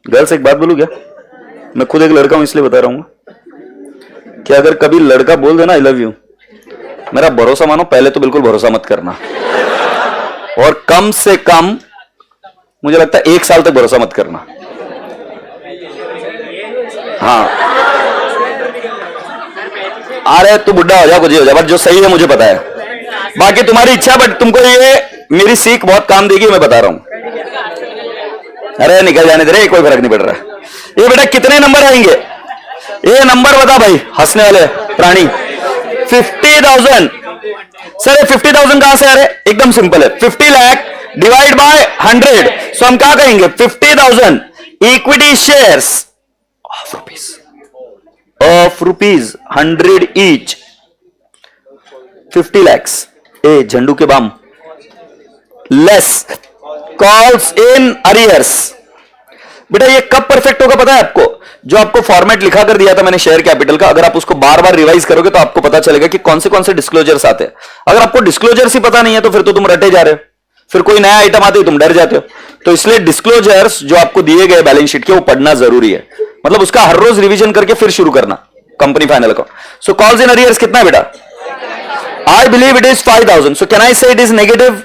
गर्ल्स एक बात बोलूं क्या, मैं खुद एक लड़का हूं इसलिए बता रहा हूं कि अगर कभी लड़का बोल देना आई लव यू, मेरा भरोसा मानो, पहले तो बिल्कुल भरोसा मत करना, और कम से कम मुझे लगता है 1 साल तक भरोसा मत करना। हाँ, अरे तू बुढ़ा हो जा, कुछ हो जा, बट जो सही है मुझे पता है, बाकी तुम्हारी इच्छा, बट तुमको ये मेरी सीख बहुत काम देगी, मैं बता रहा हूं। अरे निकल जाने दे रे, कोई फर्क नहीं पड़ रहा। ये बेटा कितने नंबर आएंगे, ये नंबर बता भाई, हंसने वाले प्राणी। 50,000। सर 50,000 कहां से आ रहे, एकदम सिंपल है, 50 लाख डिवाइड बाय 100, सो हम क्या कहेंगे 50,000 equity shares of rupees 100 each, 50 lakhs a Zandu के balm less calls in arrears. बेटा ये कब परफेक्ट होगा पता है आपको, जो आपको फॉर्मेट लिखा कर दिया था मैंने शेयर कैपिटल का, अगर आप उसको बार बार रिवाइज करोगे तो आपको पता चलेगा कि कौन से डिस्क्लोजर्स आते हैं। अगर आपको डिस्क्लोजर्स ही पता नहीं है तो फिर तो तुम रटे जा रहे हो, फिर कोई नया आइटम आते ही तुम डर जाते हो। तो इसलिए डिस्क्लोजर्स जो आपको दिए गए बैलेंस शीट के वो पढ़ना जरूरी है, मतलब उसका हर रोज रिवीजन करके फिर शुरू करना company final account. So calls in arrears कितना है बेटा, I believe it is 5,000, so can I say it is negative,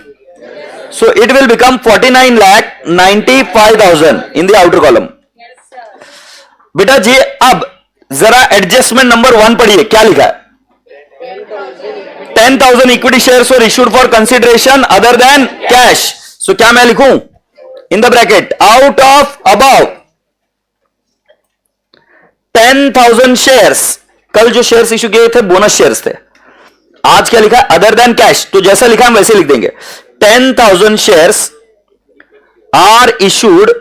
so it will become 49,95,000 in the outer column। बेटा जी अब जरा एडजस्टमेंट नंबर 1 पढ़िए, क्या लिखा है, 10,000 equity shares were issued for consideration other than cash. So क्या मैं लिखूं in the bracket, out of about 10,000 shares, कल जो शेयर्स इश्यू किए थे बोनस शेयर्स थे, आज क्या लिखा है अदर देन कैश, तो जैसा लिखा हम वैसे लिख देंगे। 10,000 shares are issued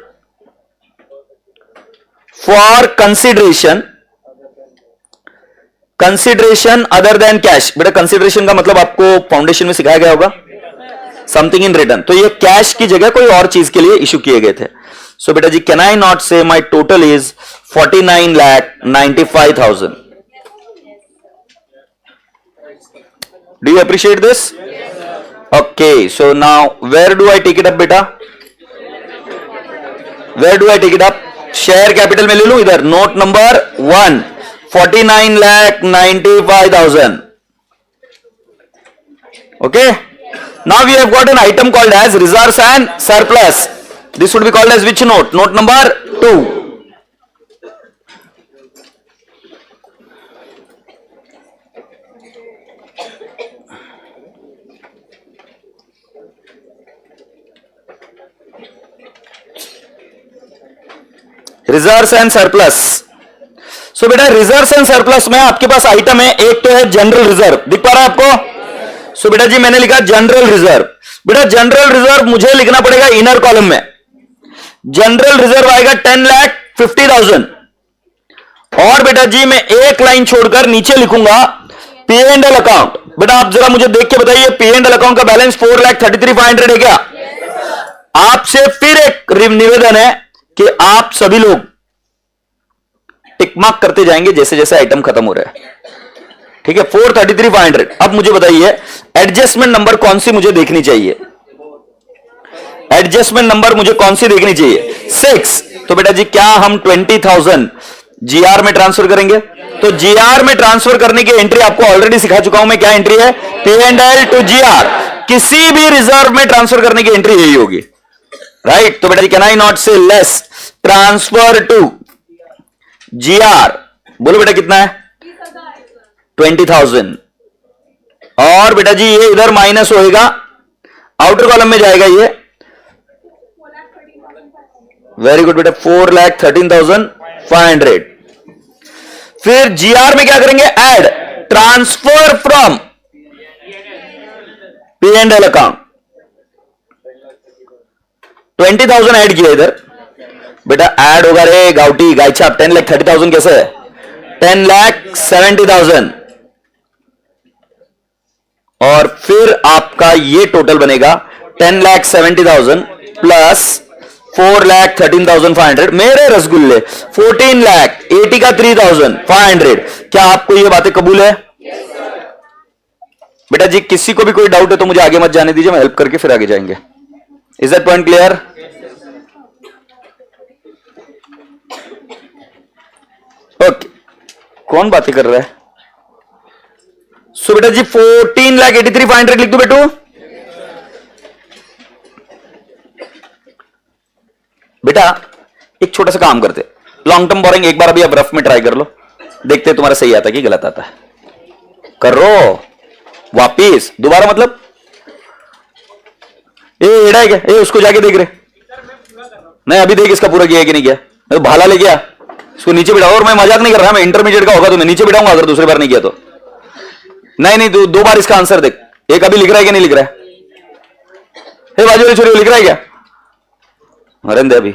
for consideration other than cash। बेटा कंसिडरेशन का मतलब आपको फाउंडेशन में सिखाया गया होगा, समथिंग इन रिटर्न, तो ये कैश की जगह कोई और चीज के लिए इश्यू किए गए थे। सो बेटा जी कैन आई नॉट से माई total is 49,95,000। Do you appreciate this? Okay, so now where do I take it up बेटा, where do I take it up, share capital में ले लूं इधर, note number 1 49,95,000। Okay, now we have got an item called as reserves and surplus, this would be called as which note, note number 2। Reserves and surplus. So बेटा reserves and surplus में आपके पास item है, एक तो है general reserve, दिख पा रहा है आपको। सो बेटा जी मैंने लिखा जनरल रिजर्व, बेटा जनरल रिजर्व मुझे लिखना पड़ेगा इनर कॉलम में, जनरल रिजर्व आएगा 10,50,000, और बेटा जी मैं एक लाइन छोड़कर नीचे लिखूंगा P&L अकाउंट। बेटा आप जरा मुझे देख के बताइए P&L अकाउंट का बैलेंस 4,33,500 है क्या? आपसे फिर एक निवेदन है कि आप सभी लोग टिक मार्क करते जाएंगे जैसे जैसे आइटम खत्म हो रहा है, ठीक है। 433,500। अब मुझे बताइए एडजस्टमेंट नंबर कौन सी मुझे देखनी चाहिए, एडजस्टमेंट नंबर मुझे कौन सी देखनी चाहिए? 6। तो बेटा जी क्या हम 20,000 जीआर में ट्रांसफर करेंगे? तो जीआर में ट्रांसफर करने की एंट्री आपको ऑलरेडी सिखा चुका हूं मैं, क्या एंट्री है? P&L to GR. किसी भी रिजर्व में ट्रांसफर करने की एंट्री यही होगी, राइट। तो बेटा जी कैन आई नॉट से लेस ट्रांसफर टू जीआर, बोलो बेटा कितना है? 20,000। और बेटा जी ये इधर माइनस होएगा, आउटर कॉलम में जाएगा ये, वेरी गुड बेटा 4,13,500। फिर जीआर में क्या करेंगे? Add transfer from P&L account, 20,000 add किया इधर, बेटा ऐड होगा रे गाउटी गायछाप 10,30,000 कैसे है? 10,70,000। और फिर आपका ये टोटल बनेगा 10,70,000 प्लस 4,13,500। मेरे रसगुल्ले 14,83,500। क्या आपको ये बातें कबूल है? बेटा जी किसी को भी कोई डाउट है तो मुझे आगे मत जाने दीजिए, मैं हेल्प करके फिर आगे जाएंगे। Is that point clear? Okay, कौन बातें कर रहा है? सो बेटा जी 14,83,500 लिख दो बेटू। बेटा एक छोटा सा काम करते, लॉन्ग टर्म बोरिंग एक बार अभी अब रफ में ट्राई कर लो, देखते तुम्हारा सही आता है कि गलत आता है। करो वापिस दोबारा, मतलब एड़ा है क्या? उसको जाके देख रहे नहीं, अभी देख इसका पूरा किया कि नहीं किया। तो भाला ले गया, इसको नीचे बिठाओ। और मैं मजाक नहीं कर रहा, मैं इंटरमीडिएट का होगा तो मैं नीचे बिठाऊंगा अगर दूसरी बार नहीं किया तो। नहीं दो बार इसका आंसर देख, एक अभी लिख रहा है कि नहीं लिख रहा है? बाजू वाली छोरी लिख रहा है क्या? हरेंदे अभी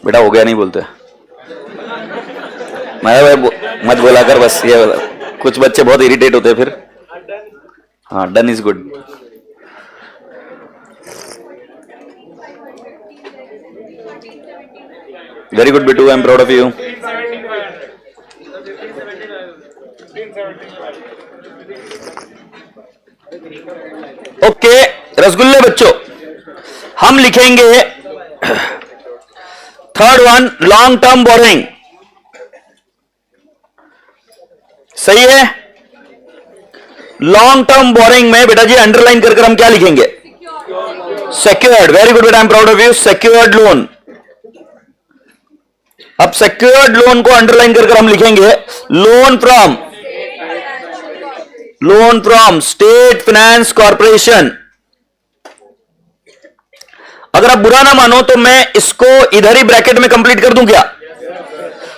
बेटा हो गया नहीं बोलते, मैं मत बोला कर बस। ये कुछ बच्चे बहुत इरिटेट होते हैं फिर। हाँ done is good. Very good Bittu, I am proud of you. Okay रसगुल्ले बच्चों, हम लिखेंगे third one long term boring. सही है? लॉन्ग टर्म बोरिंग में बेटा जी अंडरलाइन कर हम क्या लिखेंगे? सेक्योर्ड। वेरी गुड बेटा, I am proud of you. Secured loan. अब सेक्योर्ड लोन को अंडरलाइन कर हम लिखेंगे loan from state finance corporation. अगर आप बुरा ना मानो तो मैं इसको इधर ही ब्रैकेट में कंप्लीट कर दूं क्या?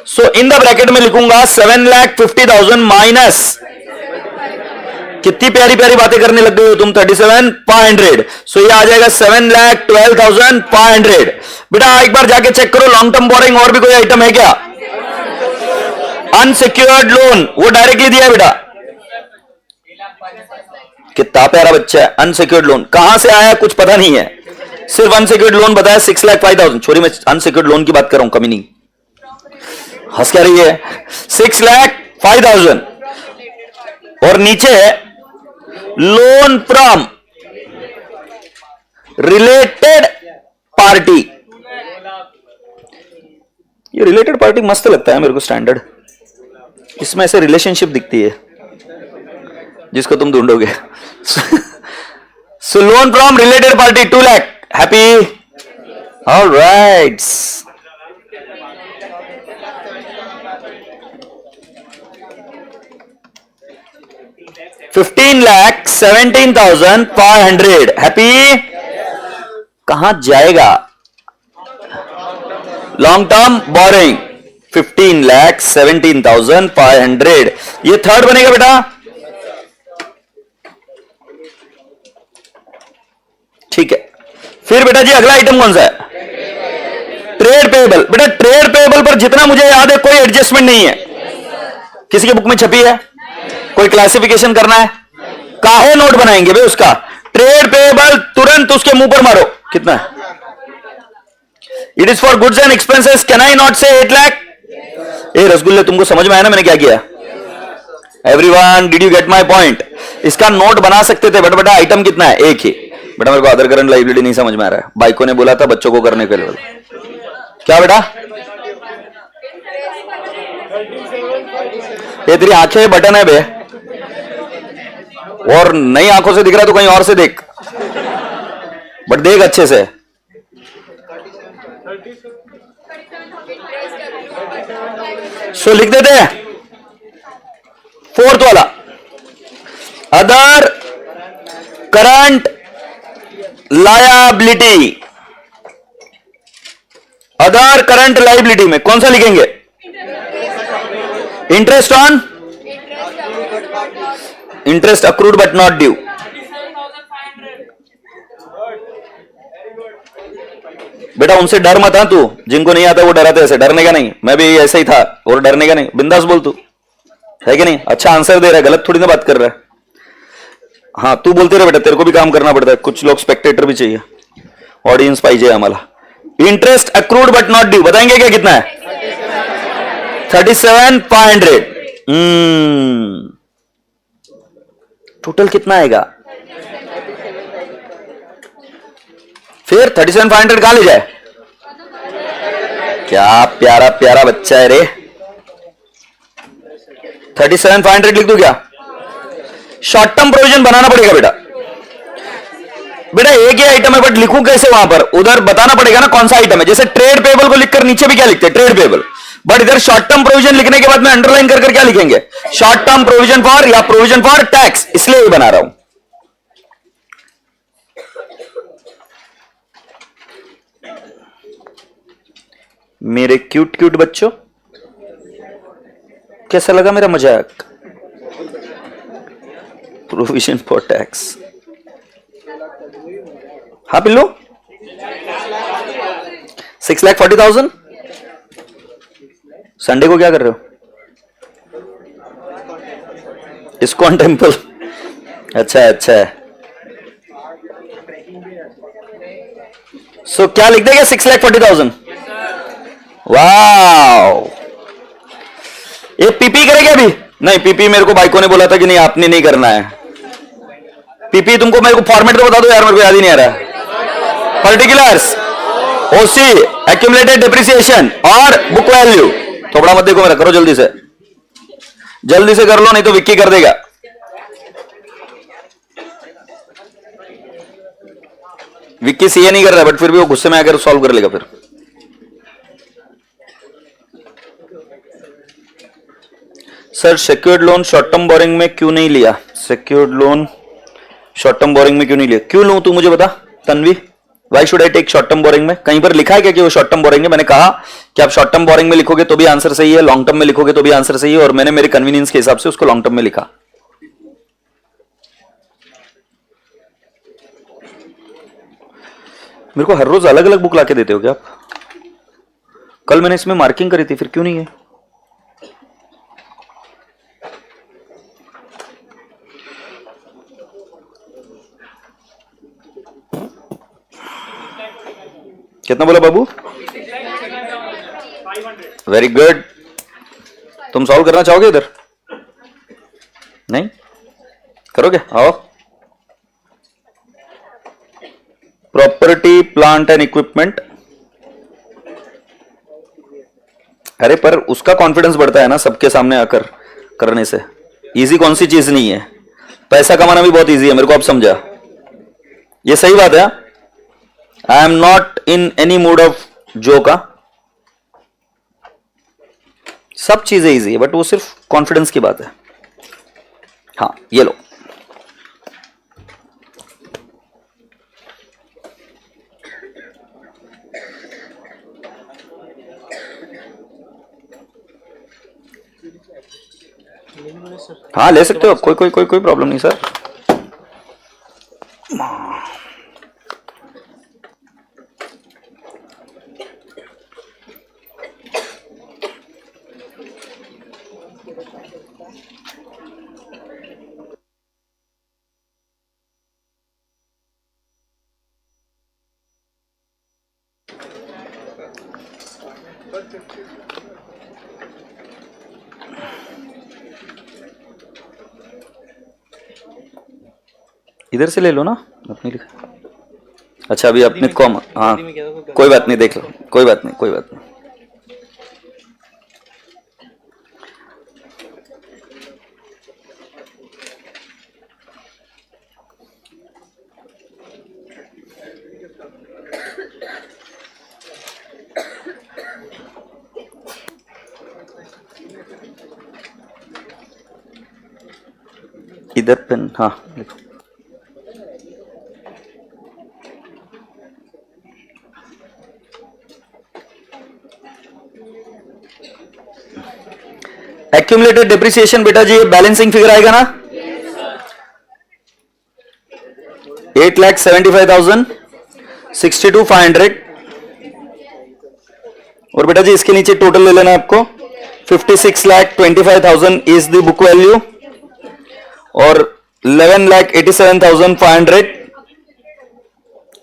सो इन द ब्रैकेट में लिखूंगा 7,50,000 माइनस, कितनी प्यारी प्यारी बातें करने लग गए हो तुम, 37,500। सो ये आ जाएगा 7,12,500। बेटा एक बार जाके चेक करो लॉन्ग टर्म बोरिंग और भी कोई आइटम है क्या? अनसिक्योर्ड लोन वो डायरेक्टली दिया बेटा। कितना प्यारा बच्चा है। अनसिक्योर्ड लोन कहां से आया कुछ पता नहीं है, सिर्फ अनसिक्योर्ड लोन बताया 6,05,000। छोरी मैं अनसिक्योर्ड लोन की बात कर रहा हूं, कमी नहीं। हंस क्या रही है? 6,05,000 और नीचे है लोन फ्रॉम रिलेटेड पार्टी। ये रिलेटेड पार्टी मस्त लगता है मेरे को, स्टैंडर्ड। इसमें ऐसे रिलेशनशिप दिखती है जिसको तुम ढूंढोगे। So loan from related party 2 lakh. Happy? Alright. $15,17,500। Happy? कहां जाएगा? Long term borrowing 15,17,500। ये थर्ड बनेगा बेटा। ठीक है, फिर बेटा जी अगला आइटम कौन सा है? Trade payable. बेटा ट्रेड पेएबल पर जितना मुझे याद है कोई एडजस्टमेंट नहीं है। किसी की बुक में छपी है? कोई क्लासिफिकेशन करना है? काहे नोट बनाएंगे भाई उसका? ट्रेड पेएबल तुरंत उसके मुंह पर मारो। कितना है? It is for goods and expenses. Can I not से 8 लाख? ए रसगुल्ले तुमको समझ में आया ना मैंने क्या किया? Everyone did you get my point? इसका नोट बना सकते थे बट बेटा आइटम कितना है? एक ही। बेटा मेरे को अदर करंट लायबिलिटी नहीं समझ में आ रहा है। बाइको ने बोला था बच्चों को करने के लिए। क्या बेटा? ये तेरी आंखें बटन है बे, और नई आंखों से दिख रहा है तो कहीं और से देख, बट देख अच्छे से। सो लिख देते हैं फोर्थ वाला, other current liability. Other current liability में कौन सा लिखेंगे? Interest on interest accrued but not due. बेटा उनसे डर मत। हाँ तू, जिनको नहीं आता वो डराते, ऐसे डरने का नहीं। मैं भी ऐसे ही था और डरने का नहीं। बिंदास बोल तू, है कि नहीं? अच्छा आंसर दे रहा है, गलत थोड़ी ना बात कर रहा है। हाँ तू बोलते रहे बेटा, तेरे को भी काम करना पड़ता है। कुछ लोग स्पेक्टेटर भी चाहिए, ऑडियंस पाइजे आम्हाला। Interest accrued but not due बताएंगे क्या कितना है? 37,500। टोटल कितना आएगा? फिर 37,500 कहां ले जाए? क्या प्यारा प्यारा बच्चा है रे। 37,500 लिख दूं क्या? शॉर्ट टर्म प्रोविजन बनाना पड़ेगा बेटा। बेटा एक ही आइटम है बट लिखूं कैसे वहां पर? उधर बताना पड़ेगा ना कौन सा आइटम है। जैसे ट्रेड पेबल को लिखकर नीचे भी क्या लिखते हैं? Trade payable. बट इधर शॉर्ट टर्म प्रोविजन लिखने के बाद में अंडरलाइन कर क्या लिखेंगे? शॉर्ट टर्म प्रोविजन फॉर या प्रोविजन फॉर टैक्स, इसलिए ये बना रहा हूं। मेरे क्यूट क्यूट बच्चों, कैसा लगा मेरा मजाक? Provision for tax. हाँ पिल्लू, 6,40,000। संडे को क्या कर रहे हो? ISKCON temple. अच्छा है, अच्छा है। सो क्या लिख देगा? 6,40,000। वाओ। ये पीपी करेगा अभी? नहीं, पीपी मेरे को बाइकों ने बोला था कि नहीं आपने नहीं करना है। पीपी तुमको मेरे को फॉर्मेट तो बता दो यार, मेरे को याद ही नहीं आ रहा। पर्टिकुलर्स, ओसी, एक्यूमुलेटेड डेप्रिसिएशन और बुक वैल्यू। थोड़ा मत देखो मेरा, करो जल्दी से, जल्दी से कर लो नहीं तो विक्की कर देगा। विक्की सीए नहीं कर रहा है बट फिर भी वो गुस्से में आकर सॉल्व कर लेगा। फिर sir secured loan short term borrowing में क्यों नहीं लिया? Secured loan short term borrowing में क्यों नहीं लिया? क्यों लूं तू मुझे बता Tanvi. Why should I take short term borrowing में? कहीं पर लिखा है क्या कि वो शॉर्ट टर्म बोरिंग है? मैंने कहा कि आप शॉर्ट टर्म बोरिंग में लिखोगे तो भी आंसर सही है, लॉन्ग टर्म में लिखोगे तो भी आंसर सही है, और मैंने मेरे कन्वीनियंस के हिसाब से उसको लॉन्ग टर्म में लिखा। मेरे को हर रोज अलग अलग बुक लाके देते हो क्या आप? कल मैंने इसमें मार्किंग करी थी, फिर क्यों नहीं है? कितना बोला बाबू? Very good. तुम सॉल्व करना चाहोगे इधर? नहीं करोगे? आओ। Property plant and equipment. अरे पर उसका कॉन्फिडेंस बढ़ता है ना सबके सामने आकर करने से। इजी कौन सी चीज नहीं है? पैसा कमाना भी बहुत इजी है, मेरे को अब समझा। ये सही बात है। आई am not in any mood off joke. सब चीजें इजी है बट वो सिर्फ कॉन्फिडेंस की बात है। हाँ ये लो। हाँ ले सकते हो, कोई कोई कोई कोई प्रॉब्लम नहीं सर। इधर से ले लो ना अपनी लिखा। अच्छा अभी अपने कॉम, हाँ कोई बात नहीं, देख लो, कोई बात नहीं, कोई बात नहीं। इधर पेन, हाँ लिखो। एक्यूमुलेटेड डेप्रिसिएशन बेटा जी बैलेंसिंग फिगर आएगा ना? 8,75,000, 62,500। और बेटा जी इसके नीचे टोटल ले लेना आपको। 56,25,000 इज द बुक वैल्यू और 11,87,500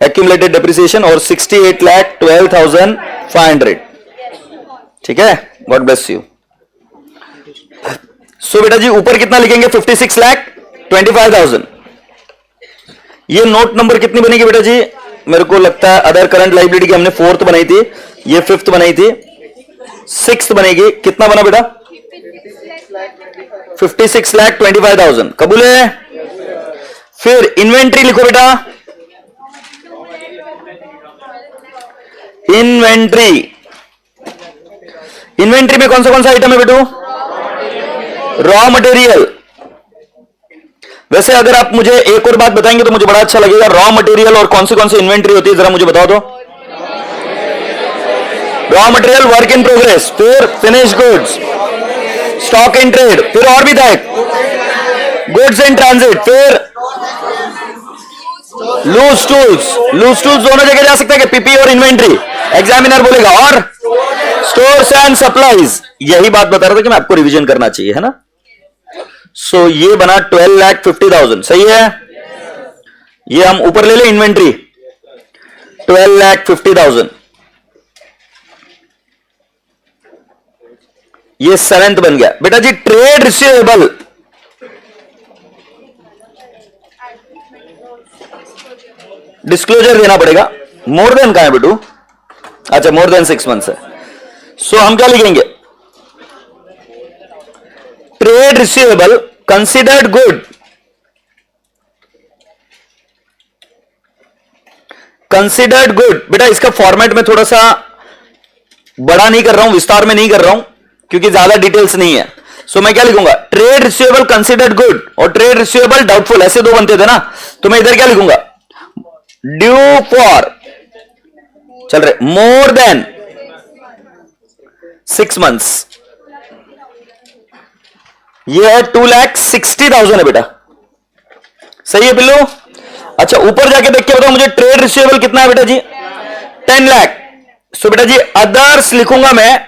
एक्यूमुलेटेड डेप्रिसिएशन और 68,12,500। ठीक है, गॉड ब्लेस यू। सो बेटा जी ऊपर कितना लिखेंगे? 56 लाख 25,000। ये नोट नंबर कितनी बनेगी बेटा जी? मेरे को लगता है अदर करंट लाइबिलिटी की हमने 4th बनाई थी, ये 5th बनाई थी, 6th बनेगी। कितना बना बेटा? 56,25,000। कबूल है? फिर इन्वेंट्री लिखो बेटा। इन्वेंट्री में कौन सा आइटम है बेटू? Raw material. वैसे अगर आप मुझे एक और बात बताएंगे तो मुझे बड़ा अच्छा लगेगा। रॉ मटेरियल और कौन सी इन्वेंट्री होती है, जरा मुझे बताओ तो। Raw material work in progress, फिर finish goods, stock in trade, फिर और भी था एक, गुड्स इन ट्रांजिट, फिर लूज टूल्स। लूज टूल्स दोनों जगह जा सकता है कि पीपी और इन्वेंट्री? एग्जामिनर बोलेगा। और स्टोर्स एंड सप्लाईज। यही बात बता रहा था कि मैं आपको रिवीजन करना चाहिए, है ना। सो ये बना 12,50,000। सही है। ये हम ऊपर ले ले इन्वेंट्री 12,50,000। ये 7th बन गया बेटा जी। ट्रेड रिसीवेबल, डिस्क्लोजर देना पड़ेगा। मोर देन कहां है बेटू? अच्छा, मोर देन 6 मंथ्स है। सो हम क्या लिखेंगे? Trade receivable considered good, considered good. बेटा इसका फॉर्मेट में थोड़ा सा बड़ा नहीं कर रहा हूं, विस्तार में नहीं कर रहा हूं, क्योंकि ज्यादा डिटेल्स नहीं है। सो मैं क्या लिखूंगा? ट्रेड रिसीवेबल कंसिडर्ड गुड और ट्रेड रिसीवेबल डाउटफुल, ऐसे दो बनते थे ना। तो मैं इधर क्या लिखूंगा? ड्यू फॉर, चल रहे, मोर देन 6 मंथ्स। ये है 2,60,000 है बेटा। सही है पिल्लू? अच्छा, ऊपर जाके देख के बताओ मुझे ट्रेड रिसीवेबल कितना है बेटा जी? 10 लाख। सो बेटा जी अदर्स लिखूंगा मैं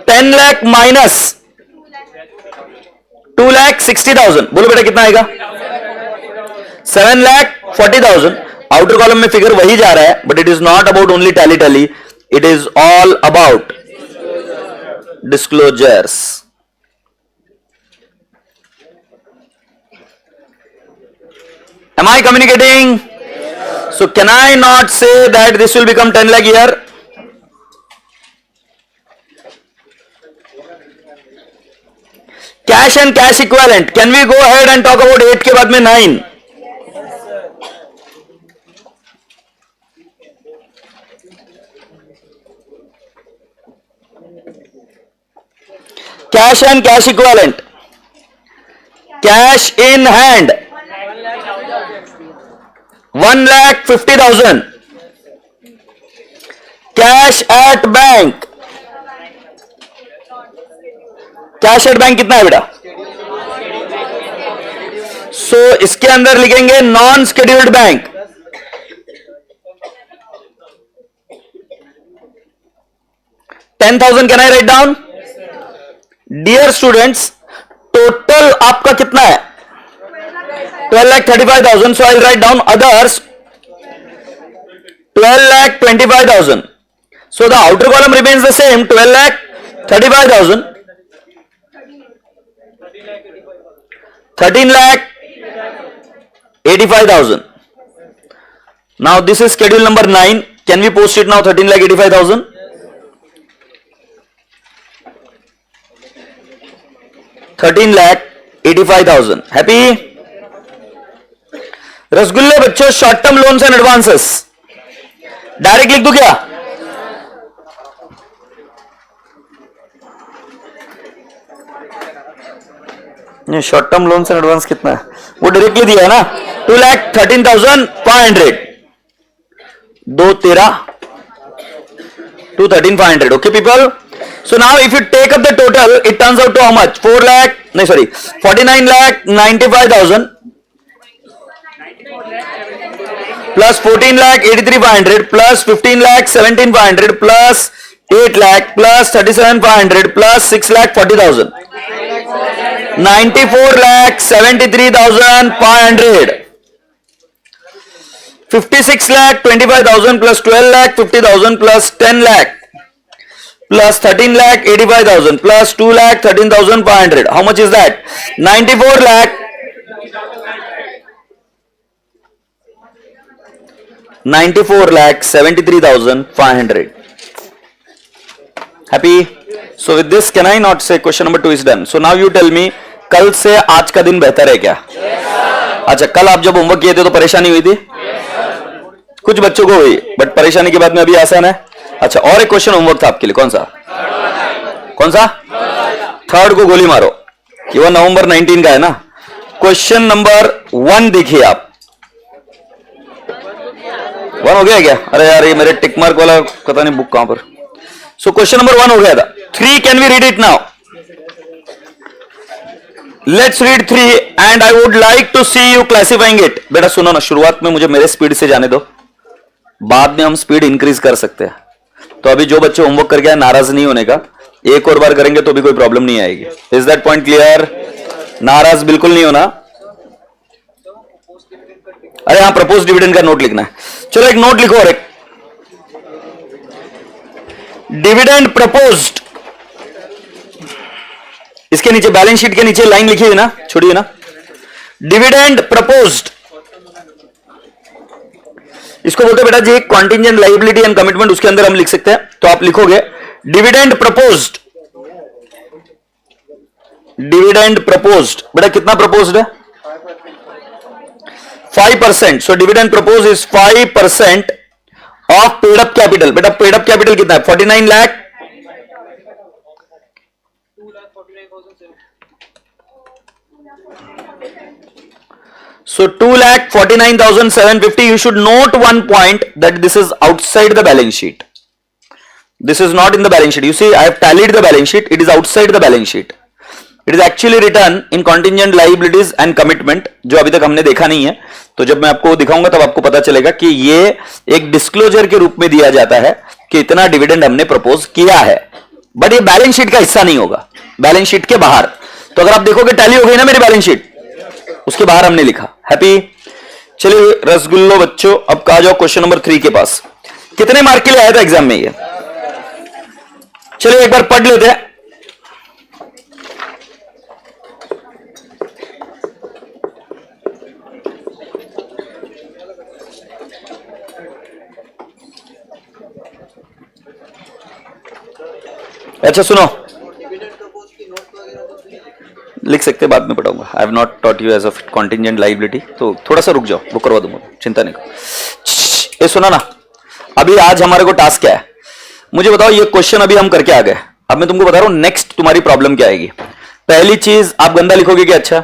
10 लाख माइनस 2,60,000। बोलो बेटा कितना आएगा? 7,40,000। आउटर कॉलम में फिगर वही जा रहा है, but it is not about only tally, it is all about disclosures. Am I communicating? So can I not say that this will become 10 lakh year? Cash and cash equivalent. Can we go ahead and talk about 8 के बाद में 9? Cash and cash equivalent. Cash in hand 1,50,000. Cash at bank. Cash at bank कितना है बेटा? So इसके अंदर लिखेंगे non scheduled bank. $10,000 can I write down? Dear students, total आपका कितना है? 12,35,000. So I write down others 12,25,000. So the outer column remains the same 12,35,000. 13,85,000. Now this is schedule number 9. Can we post it now? 13,85,000. 13,85,000. Happy? रसगुल्ले बच्चों, short term loans and advances direct लिख दूं क्या? Short term loans and advance कितना है वो directly दिया है ना, 2,13,500. 2,13,500. Okay people, so now if you take up the total it turns out to how much? 49,95,000 plus 14,83,500 plus 15,17,500 plus 8 lakh plus 37,500 plus 6,40,000. 94,73,500. 56,25,000 plus 12,50,000 plus 10 lakh plus 13,85,000 plus 2,13,500. How much is that? 94,00,000 94,73,500. Happy? So with this, can I not say question number 2 is done? So now you tell me, कल से आज का दिन बेहतर है क्या? अच्छा, कल आप जब होमवर्क किए थे तो परेशानी हुई थी? कुछ बच्चों को हुई, बट परेशानी के बाद में अभी आसान है. अच्छा, और एक क्वेश्चन होमवर्क था आपके लिए, कौन सा? कौन सा? थर्ड को गोली मारो. ये वो नवंबर 19 का है ना. क्वेश्चन नंबर 1 देखिए आप. 1 हो गया क्या? अरे यार, ये मेरे टिक मार्क वाला पता नहीं बुक कहां पर. सो क्वेश्चन नंबर 1 हो गया था. 3 can we read it now? Let's read 3 and I would like to see you classifying it. बेटा सुनो ना, शुरुआत में मुझे मेरे स्पीड से जाने दो, बाद में हम स्पीड इंक्रीज कर सकते हैं. तो अभी जो बच्चे होमवर्क करके आए, नाराज नहीं होने का. एक और बार करेंगे तो भी कोई प्रॉब्लम नहीं आएगी. Is that point clear? नाराज बिल्कुल नहीं होना. अरे हाँ, प्रपोज डिविडेंड का नोट लिखना है. चलो एक नोट लिखो. और एक डिविडेंड प्रपोज्ड, इसके नीचे बैलेंस शीट के नीचे लाइन लिखी है ना, छोड़िए ना. डिविडेंड प्रपोज्ड, इसको बोलते हैं बेटा जी कॉन्टिंजेंट लायबिलिटी एंड कमिटमेंट. उसके अंदर हम लिख सकते हैं. तो आप लिखोगे डिविडेंड प्रपोज्ड. डिविडेंड प्रपोज्ड, बेटा कितना प्रपोज्ड है? 5%. So dividend propose is 5% of paid up capital. बेटा पेड अप कैपिटल कितना है? 49 lakh. So 2,49,750. You should note one point that this is outside the balance sheet. This is not in the balance sheet. You see, I have tallied the balance sheet. It is outside the balance sheet. It is actually written in contingent liabilities and commitment, जो अभी तक हमने देखा नहीं है. तो जब मैं आपको दिखाऊंगा तब आपको पता चलेगा कि ये एक डिस्क्लोजर के रूप में दिया जाता है कि इतना डिविडेंड हमने प्रपोज किया है. बट ये बैलेंस शीट का हिस्सा नहीं होगा, बैलेंस शीट के बाहर. तो अगर आप देखोगे टैली हो गई ना मेरी बैलेंस शीट, उसके बाहर हमने लिखा. हैप्पी? चलिए रसगुल्लो बच्चों, अब कहा जाओ क्वेश्चन नंबर 3 के पास. कितने मार्क के लिए आया था एग्जाम में ये? चलिए एक बार पढ़ लेते हैं. अच्छा सुनो, लिख सकते, बाद में पढ़ाऊंगा. I have not taught you as a contingent liability. तो थोड़ा सा रुक जाओ, वो करवा दूंगा, चिंता नहीं करो. ये सुना ना, अभी आज हमारे को टास्क क्या है मुझे बताओ. ये क्वेश्चन अभी हम करके आ गए. अब मैं तुमको बता रहा हूं नेक्स्ट तुम्हारी प्रॉब्लम क्या आएगी. पहली चीज, आप गंदा लिखोगे कि अच्छा.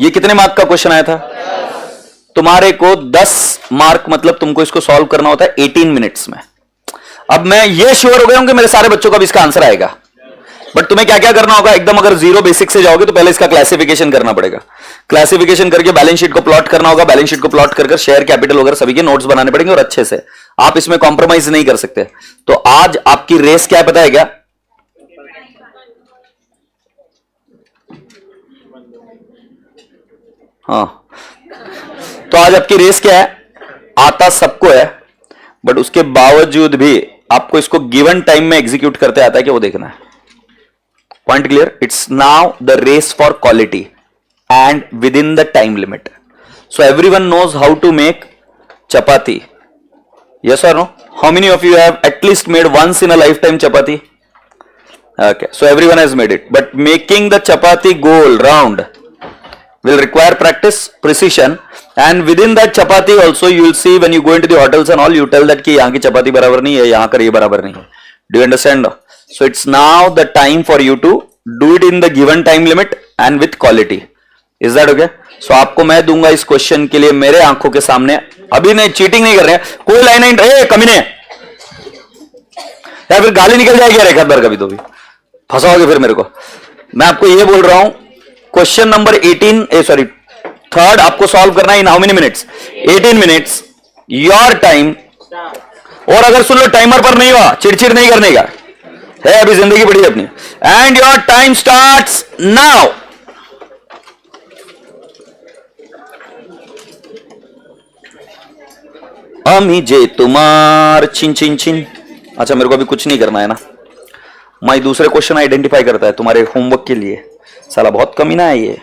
ये कितने मार्क का क्वेश्चन आया था? तुम्हारे को 10 मार्क, मतलब तुमको इसको सॉल्व करना होता है 18 मिनट्स में. अब मैं ये श्योर हो गया हूं कि मेरे सारे बच्चों का भी इसका आंसर आएगा. बट तुम्हें क्या क्या करना होगा, एकदम अगर जीरो बेसिक से जाओगे तो पहले इसका क्लासिफिकेशन करना पड़ेगा. क्लासिफिकेशन करके बैलेंस शीट को प्लॉट करना होगा. बैलेंस शीट को प्लॉट कर शेयर कैपिटल वगैरह सभी के नोट्स बनाने पड़ेंगे और अच्छे से. आप इसमें कॉम्प्रोमाइज नहीं कर सकते. तो आज आपकी रेस क्या है पता है क्या? हाँ, तो आज आपकी रेस क्या है? आता सबको है, बट उसके बावजूद भी आपको इसको गिवन टाइम में एग्जीक्यूट करते आता है कि वो देखना है. Point clear? It's now the race for quality and within the time limit. So everyone knows how to make chapati. Yes or no? How many of you have at least made once in a lifetime chapati? Okay, so everyone has made it. But making the chapati goal round will require practice, precision, and within that chapati also you will see when you go into the hotels and all, you tell that कि यहाँ की chapati बराबर नहीं है, यहाँ का ये बराबर नहीं है. Do you understand? So it's now the time for you to do it in the given time limit and with quality. Is that okay? So आपको मैं दूंगा इस क्वेश्चन के लिए मेरे आंखों के सामने. अभी नहीं, चीटिंग नहीं कर रहे हैं, कोई लाइन नहीं. कमीने, या फिर गाली निकल जाएगी एक बार कभी तो भी फंसाओगे फिर मेरे को. मैं आपको ये बोल रहा हूं, क्वेश्चन नंबर 3rd आपको सॉल्व करना है in how many minutes? 18 minutes your time. और अगर सुन लो टाइमर पर नहीं हुआ, चिड़चिड़ नहीं करने का है, अभी जिंदगी बड़ी अपनी. And your time starts now. अमी जे तुम्हार चिन चिन चिन. अच्छा, मेरे को अभी कुछ नहीं करना है ना, मैं दूसरे क्वेश्चन आइडेंटिफाई करता है तुम्हारे होमवर्क के लिए. साला बहुत कमीना है ये.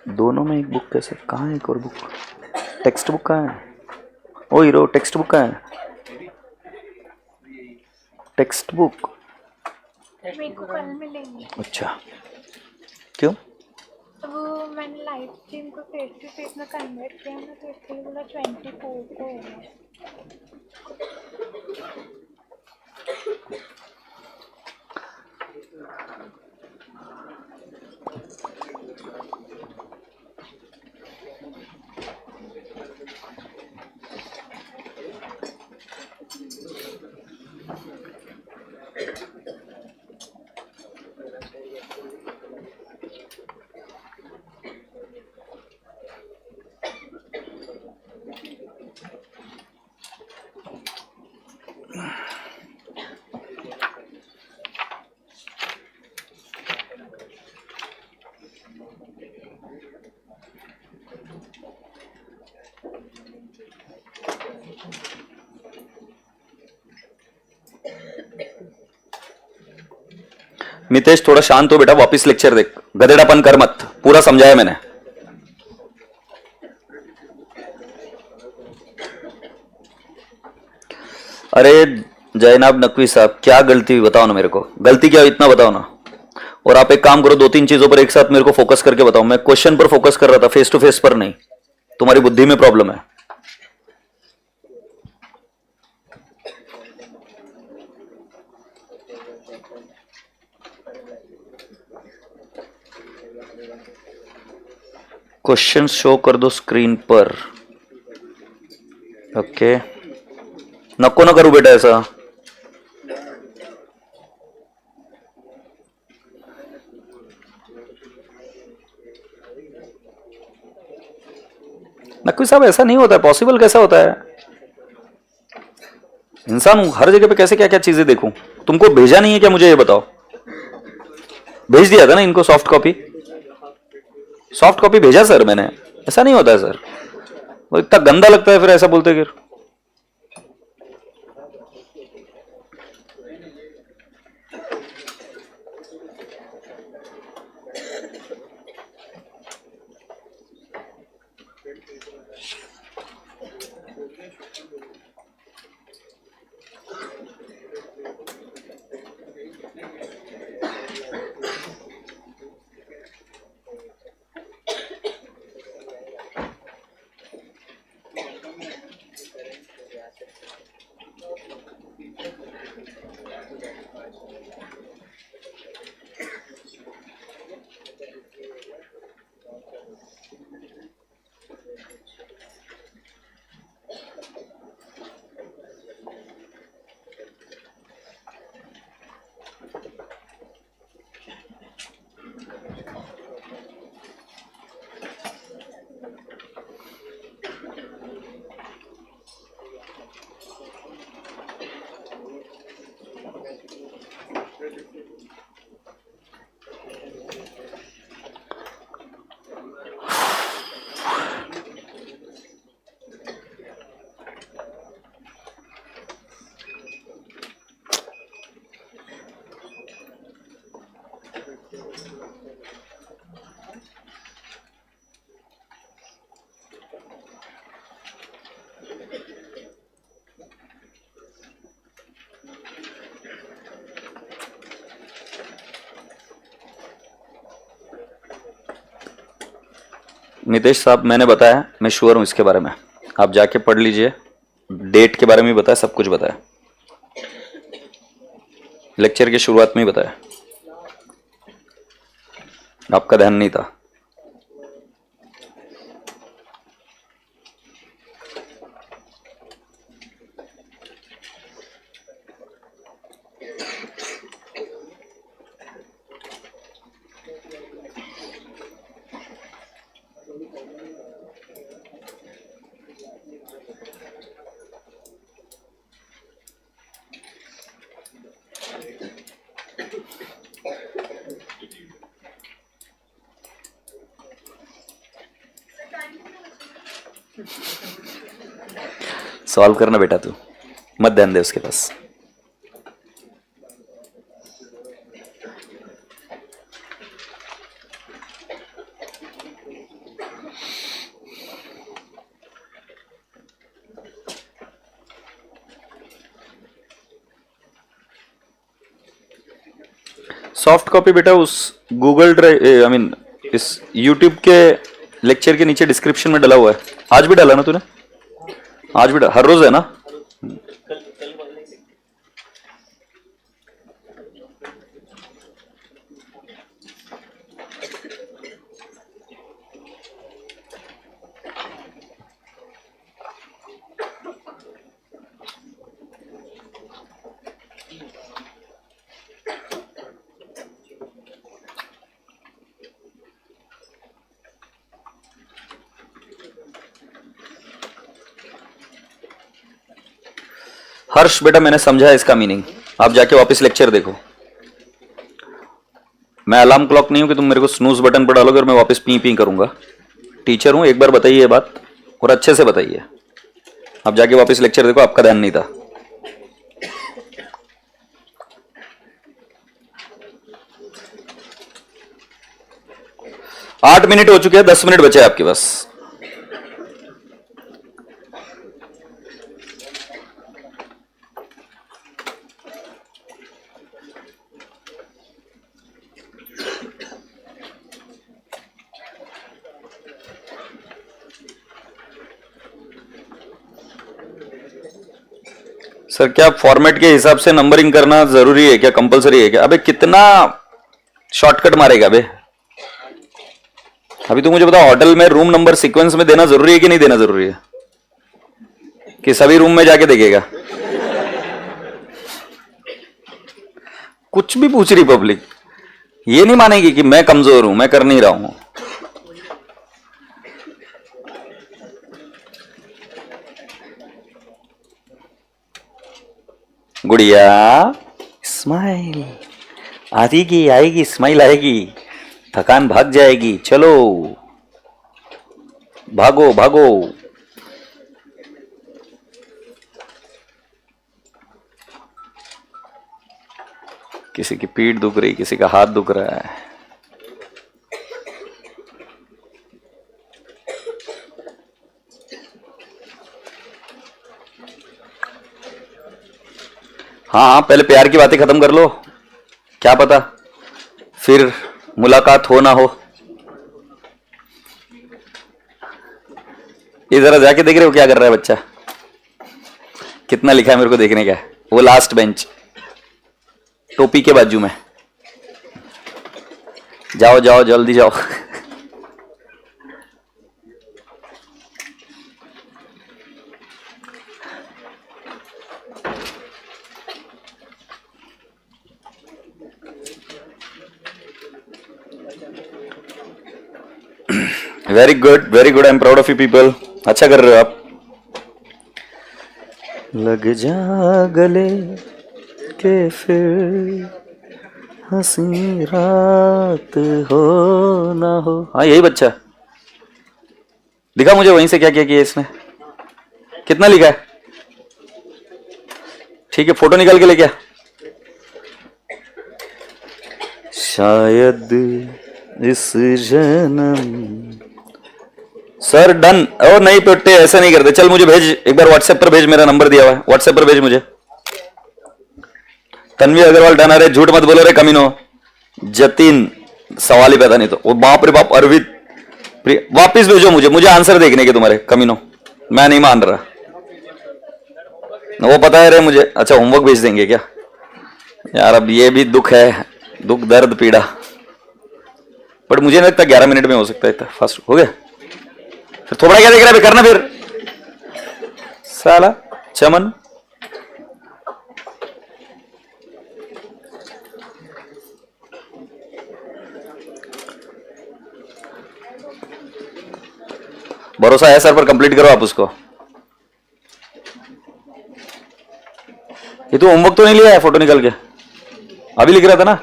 दोनों में एक बुक कैसे, कहाँ है एक और बुक? टेक्स्ट बुक कहाँ है? ओ हीरो, टेक्स्ट बुक कहाँ है? टेक्स्ट बुक मेरे को कल मिलेंगे। अच्छा, क्यों? वो मैंने लाइव स्ट्रीम को फेस टू फेस में कन्वर्ट किया ना, तो इसलिए बोला 24 को होगा। मितेश थोड़ा शांत हो बेटा, वापिस लेक्चर देख, गधेड़ापन कर मत, पूरा समझाया मैंने। अरे जयनाब नकवी साहब, क्या गलती हुई बताओ ना मेरे को, गलती क्या हुई इतना बताओ ना। और आप एक काम करो, 2-3 चीजों पर एक साथ मेरे को फोकस करके बताओ। मैं क्वेश्चन पर फोकस कर रहा था, फेस टू फेस पर नहीं। तुम्हारी बुद्धि में प्रॉब्लम है। क्वेश्चन शो कर दो स्क्रीन पर। ओके, नको ना करू बेटा ऐसा। नकवी साहब ऐसा नहीं होता है, पॉसिबल कैसा होता है? इंसान हूं, हर जगह पे कैसे क्या क्या चीजें देखूं? तुमको भेजा नहीं है क्या, मुझे ये बताओ। भेज दिया था ना इनको सॉफ्ट कॉपी, सॉफ्ट कॉपी भेजा सर मैंने। ऐसा नहीं होता है सर, वो इतना गंदा लगता है फिर ऐसा बोलते फिर। नितेश साहब मैंने बताया, मैं श्योर हूं इसके बारे में, आप जाके पढ़ लीजिए। डेट के बारे में भी बताया, सब कुछ बताया, लेक्चर की शुरुआत में ही बताया, आपका ध्यान नहीं था। सॉल्व करना बेटा, तू मत ध्यान दे उसके पास। सॉफ्ट कॉपी बेटा उस गूगल ड्राइव आई मीन इस यूट्यूब के लेक्चर के नीचे डिस्क्रिप्शन में डला हुआ है। आज भी डाला ना तूने? आज भी हर रोज है ना? हर्ष बेटा मैंने समझा इसका मीनिंग, आप जाके वापस लेक्चर देखो। मैं अलार्म क्लॉक नहीं हूं कि तुम मेरे को स्नूज बटन पर डालोगे और मैं वापस पी पी करूंगा। टीचर हूं, एक बार बताइए ये बात और अच्छे से बताइए। आप जाके वापस लेक्चर देखो, आपका ध्यान नहीं था। आठ मिनट हो चुके हैं, 10 मिनट बचे आपके पास। सर क्या फॉर्मेट के हिसाब से नंबरिंग करना जरूरी है क्या, कंपलसरी है क्या? अबे कितना शॉर्टकट मारेगा बे? अभी तो मुझे बताओ, होटल में रूम नंबर सीक्वेंस में देना जरूरी है कि नहीं देना जरूरी है? कि सभी रूम में जाके देखेगा? कुछ भी पूछ रही पब्लिक, ये नहीं मानेगी कि मैं कमजोर हूं, मैं कर नहीं रहा हूं। गुड़िया स्माइल आएगी, आएगी स्माइल आएगी, थकान भाग जाएगी। चलो भागो भागो। किसी की पीठ दुख रही, किसी का हाथ दुख रहा है। हाँ पहले प्यार की बातें खत्म कर लो, क्या पता फिर मुलाकात हो ना हो। ये जरा जाके देख रहे हो क्या कर रहा है बच्चा? कितना लिखा है मेरे को देखने का है। वो लास्ट बेंच टोपी के बाजू में। जाओ जाओ जल्दी जाओ। Very good very good, I am proud of you people. अच्छा कर रहे हो आप। लग जा गले के फिर हंसी रात हो ना हो। हाँ यही बच्चा दिखा मुझे, वहीं से क्या क्या किया इसने, कितना लिखा है? ठीक है फोटो निकाल के ले क्या? शायद इस जन्म। Sir done. और नहीं पेटे ऐसा नहीं करते। चल मुझे भेज, एक बार व्हाट्सएप पर भेज, मेरा नंबर दिया हुआ है, व्हाट्सएप पर भेज मुझे। तन्वी अग्रवाल डन। अरे झूठ मत बोलो रे कमीनो। जतिन सवाल ही पैदा नहीं तो। वो बाप रे बाप अरविंद वापिस भेजो मुझे, मुझे आंसर देखने के तुम्हारे कमीनो। मैं नहीं मान रहा, वो पता है रे मुझे। अच्छा होमवर्क भेज देंगे क्या यार? अब ये भी दुख है, दुख दर्द पीड़ा। बट मुझे नहीं लगता 11 मिनट में हो सकता है इतना फास्ट। हो गया फिर थोड़ा क्या देख रहा है, करना फिर साला चमन। भरोसा है सर पर, कंप्लीट करो आप उसको। ये तो होमवर्क तो नहीं लिया है फोटो निकल के? अभी लिख रहा था ना।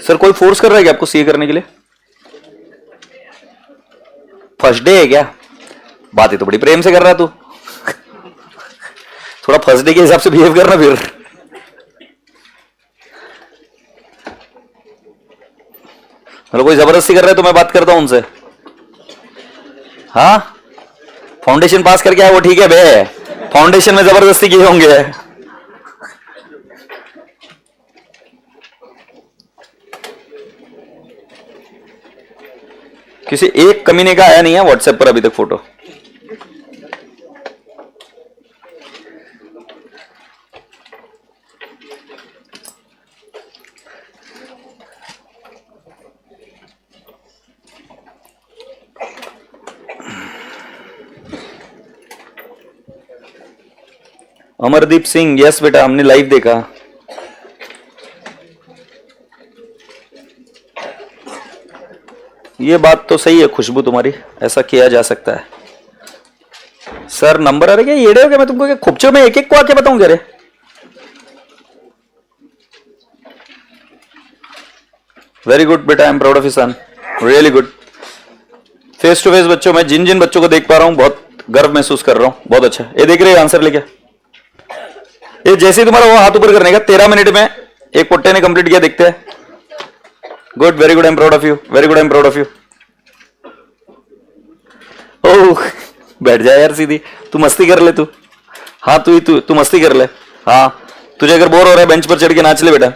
सर कोई फोर्स कर रहा है क्या आपको सीए करने के लिए? फर्स्ट डे है क्या? बातें तो बड़ी प्रेम से कर रहा तू। थोड़ा फर्स्ट डे के हिसाब से बिहेव करना फिर। मतलब कोई जबरदस्ती कर रहा है तो मैं बात करता हूं उनसे। हाँ, फाउंडेशन पास करके आए वो ठीक है बे, फाउंडेशन में जबरदस्ती किए होंगे। किसी एक कमीने का आया नहीं है व्हाट्सएप पर अभी तक फोटो। अमरदीप सिंह, यस बेटा हमने लाइव देखा। ये बात तो सही है खुशबू तुम्हारी, ऐसा किया जा सकता है। सर नंबर अरे क्या येड़े हो गया, मैं तुमको क्या खुपचो में एक एक को आके बताऊंगा? रे वेरी गुड बेटा, I am proud of you son, really good. Face to face बच्चों, मैं जिन जिन बच्चों को देख पा रहा हूं बहुत गर्व महसूस कर रहा हूं, बहुत अच्छा। ये देख रहे आंसर लेके, ये जैसे ही तुम्हारा वो हाथ ऊपर करने का 13 मिनट में एक पोट्टे ने कंप्लीट किया, देखते हैं। Good, very good, I am proud of you, very good, I am proud of you. Oh बैठ जा यार सीधी, तू मस्ती कर ले तू। हाँ तू मस्ती कर ले। हाँ तुझे अगर बोर हो रहा है बेंच पर चढ़ के नाच ले बेटा,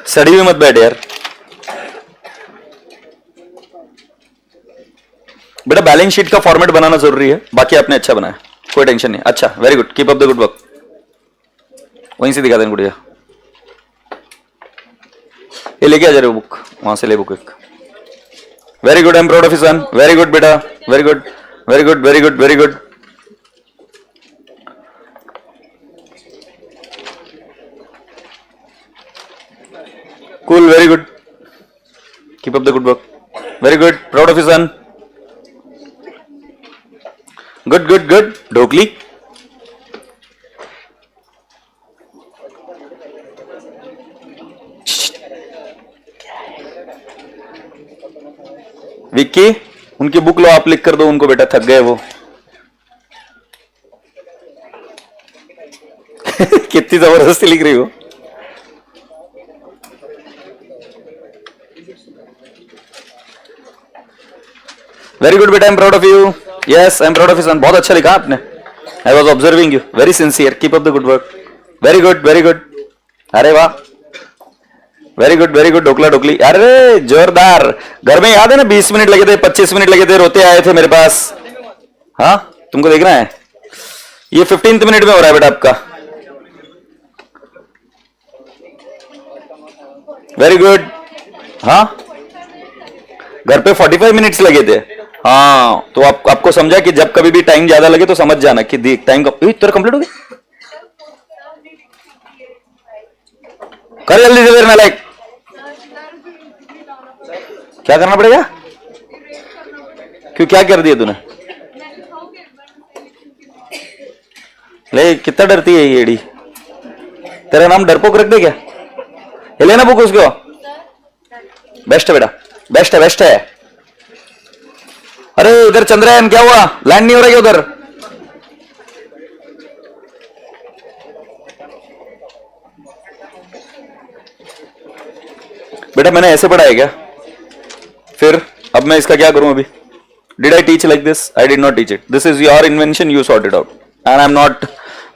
सड़ी हुई मत बैठ यार। बेटा बैलेंस शीट का फॉर्मेट बनाना जरूरी है, बाकी आपने अच्छा बनाया, कोई टेंशन नहीं। अच्छा very good, keep up the good work. वहीं से दिखा दें गुड़िया, ये लेके आ जा रहे हो बुक, वहां से ले बुक एक। Very good, I am proud of you son, very good बेटा, very good, very good, very good, very good. Cool, very good, keep up the good work, very good, proud of you son, good good good. Dhokli Vicky, उनकी book लो, आप लिख कर दो उनको बेटा, थक गए वो। कितनी जबरदस्ती लिख रही हो। वेरी गुड बेटा, I am proud of you, yes I am proud of you son. बहुत अच्छा लिखा आपने, I was observing you, very sincere, keep up the good work, very good, very good. अरे वाह, very good, very good. Dhokla Dhokli, अरे जोरदार। घर में याद है ना 20 मिनट लगे थे, 25 मिनट लगे थे, रोते आए थे मेरे पास। हाँ तुमको देखना है, ये 15th मिनट में हो रहा है बेटा आपका। Very good. हाँ घर पे 45 मिनट्स लगे थे। हाँ तो आपको समझा कि जब कभी भी टाइम ज्यादा लगे तो समझ जाना कि देख टाइम तेरा कंप्लीट हो गया, कर जल्दी से फिर। मैं लाइक क्या करना पड़ेगा? क्यों, क्या कर दिया तूने? ले कितना डरती है ये एडी, तेरा नाम डरपोक रख दे क्या? ये लेना बुक उसको, बेस्ट है बेटा, बेस्ट है, बेस्ट है। अरे इधर चंद्रयान क्या हुआ, लैंड नहीं हो रहा क्या उधर? बेटा मैंने ऐसे पढ़ा है क्या? फिर अब मैं इसका क्या करूं अभी? Did I teach like this? I did not teach it, this is your invention, you sort it out and I am not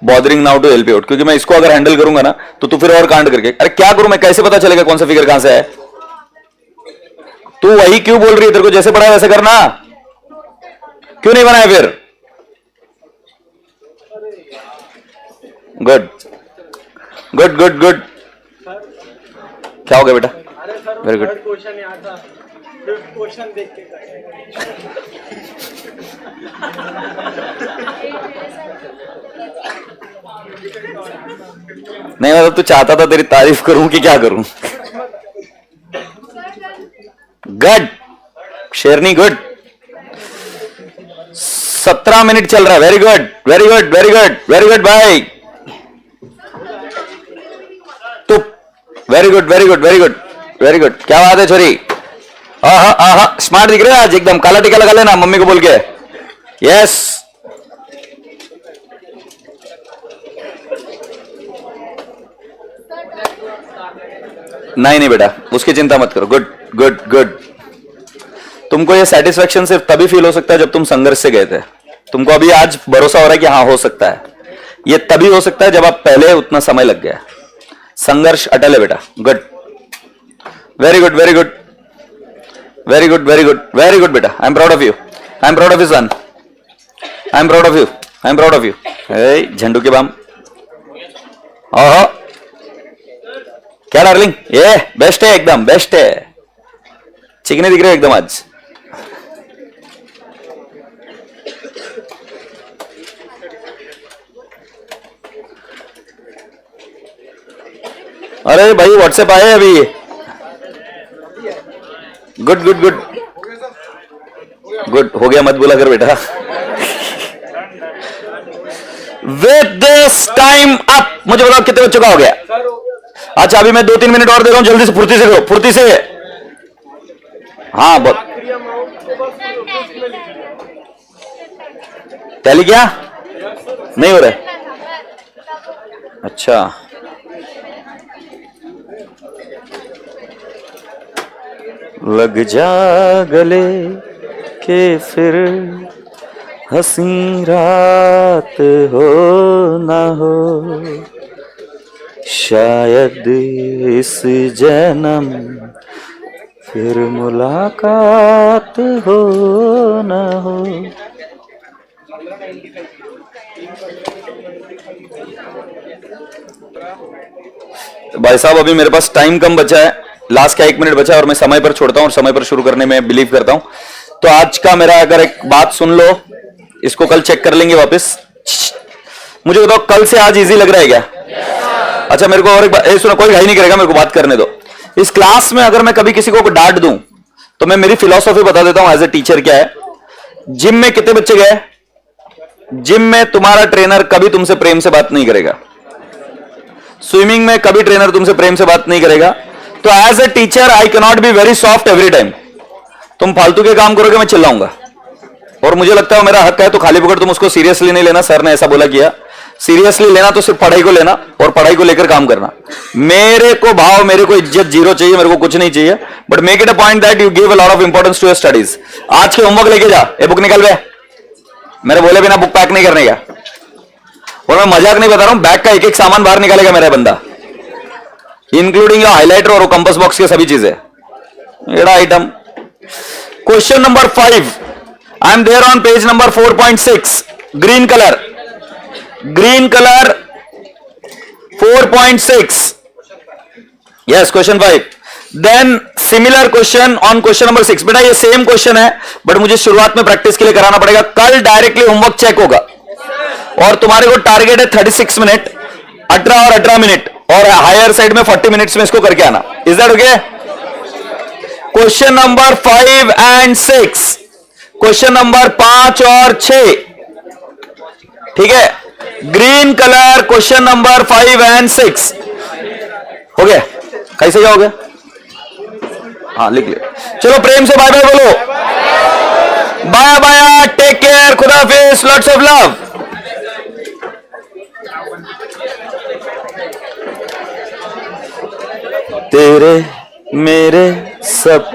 bothering now to help you out. क्योंकि मैं इसको अगर हैंडल करूंगा ना तो तू फिर और कांड करके, अरे क्या करूं मैं, कैसे पता चलेगा कौन सा फिगर कहां से है? तू वही क्यों बोल रही है, तेरे को जैसे पढ़ा है वैसे करना, क्यों नहीं बनाया फिर? Good good good good. क्या हो गया बेटा? Very good. क्वेश्चन याद था, क्वेश्चन देख के नहीं मतलब तू चाहता था तेरी तारीफ करूं कि क्या करूं? गुड शेरनी, गुड। 17 मिनट चल रहा है, very good, very good, very good, very good भाई। तू very good, very good, very good, very good. क्या बात है छोरी, आहा आहा, स्मार्ट दिख रहे हैं आज एकदम। काला टीका लगा लेना मम्मी को बोल के, यस। नहीं नहीं बेटा, उसकी चिंता मत करो। Good good good. तुमको ये सेटिस्फेक्शन सिर्फ तभी फील हो सकता है जब तुम संघर्ष से गए थे। तुमको अभी आज भरोसा हो रहा है कि हाँ हो सकता है। ये तभी हो सकता है जब आप पहले उतना समय लग गया। संघर्ष अटल है बेटा। Good, very good very good very good very good very good बेटा। I am proud of you, I am proud of you son, I am proud of you, I am proud of you. Zandu के balm. ओहो क्या darling, ये best है, एकदम best है। चिकने दिख रहे हो एकदम आज। अरे भाई व्हाट्सएप आए अभी। Good good good good. हो गया मत बोला कर बेटा। विद दिस टाइम अप, मुझे बताओ कितने बच्चों का हो गया। अच्छा अभी मैं 2-3 मिनट और दे रहा हूं, जल्दी से फुर्ती से करो, फुर्ती से। हाँ बहुत। टैली क्या नहीं हो रहा है? अच्छा लग जा गले के फिर हंसी रात हो ना हो, शायद इस जन्म फिर मुलाकात हो ना हो। भाई साहब अभी मेरे पास टाइम कम बचा है, लास्ट का 1 मिनट बचा है और मैं समय पर छोड़ता हूं और समय पर शुरू करने में बिलीव करता हूं। तो आज का मेरा अगर एक बात सुन लो, इसको कल चेक कर लेंगे वापस। मुझे बताओ कल से आज इजी लग रहा है क्या? अच्छा मेरे को और एक बात सुनो, कोई घाई नहीं करेगा, मेरे को बात करने दो। इस क्लास में अगर मैं कभी किसी को डांट दूं तो मैं मेरी फिलॉसफी बता देता हूं एज ए टीचर क्या है। जिम में कितने बच्चे गए? जिम में तुम्हारा ट्रेनर कभी तुमसे प्रेम से बात नहीं करेगा। स्विमिंग में कभी ट्रेनर तुमसे प्रेम से बात नहीं करेगा। तो as a teacher I can not be very soft every time. तुम फालतू के काम करोगे मैं चिल्लाऊंगा, और मुझे लगता है मेरा हक है, तो खाली पकड़ तुम उसको सीरियसली नहीं लेना। सर ने ऐसा बोला किया, सीरियसली लेना तो सिर्फ पढ़ाई को लेना और पढ़ाई को लेकर काम करना। मेरे को भाव, मेरे को इज्जत जीरो चाहिए, मेरे को कुछ नहीं चाहिए, but make it a point that you give a lot of importance to your studies. आज के होमवर्क लेके जा, ये बुक निकाल बे, मेरे बोले बिना बुक पैक नहीं करने का। और मैं मजाक नहीं बता रहा हूं, बैग का एक एक सामान बाहर निकालेगा मेरा बंदा, इंक्लूडिंग योर हाइलाइटर और कंपास बॉक्स के सभी चीजें। एड़ा item. Question number 5, I am there on page number 4.6, green colour, green colour 4.6, yes question 5। Then similar question on question number 6। बेटा ये सेम क्वेश्चन है, बट मुझे शुरुआत में प्रैक्टिस के लिए कराना पड़ेगा। कल डायरेक्टली होमवर्क चेक होगा और तुम्हारे को टारगेट है 36 मिनट, 18 और 18 मिनट, और हायर साइड में 40 मिनट्स में इसको करके आना। Is that okay? Question number 5 and 6, question number 5 और 6, ठीक है। Green colour question number 5 and 6 हो गया। कैसे क्या हो गया? हाँ लिख लिया। चलो प्रेम से बाय बाय बोलो। बाय बाय, टेक केयर, खुदा हाफिज, लॉट्स ऑफ लव। तेरे मेरे सब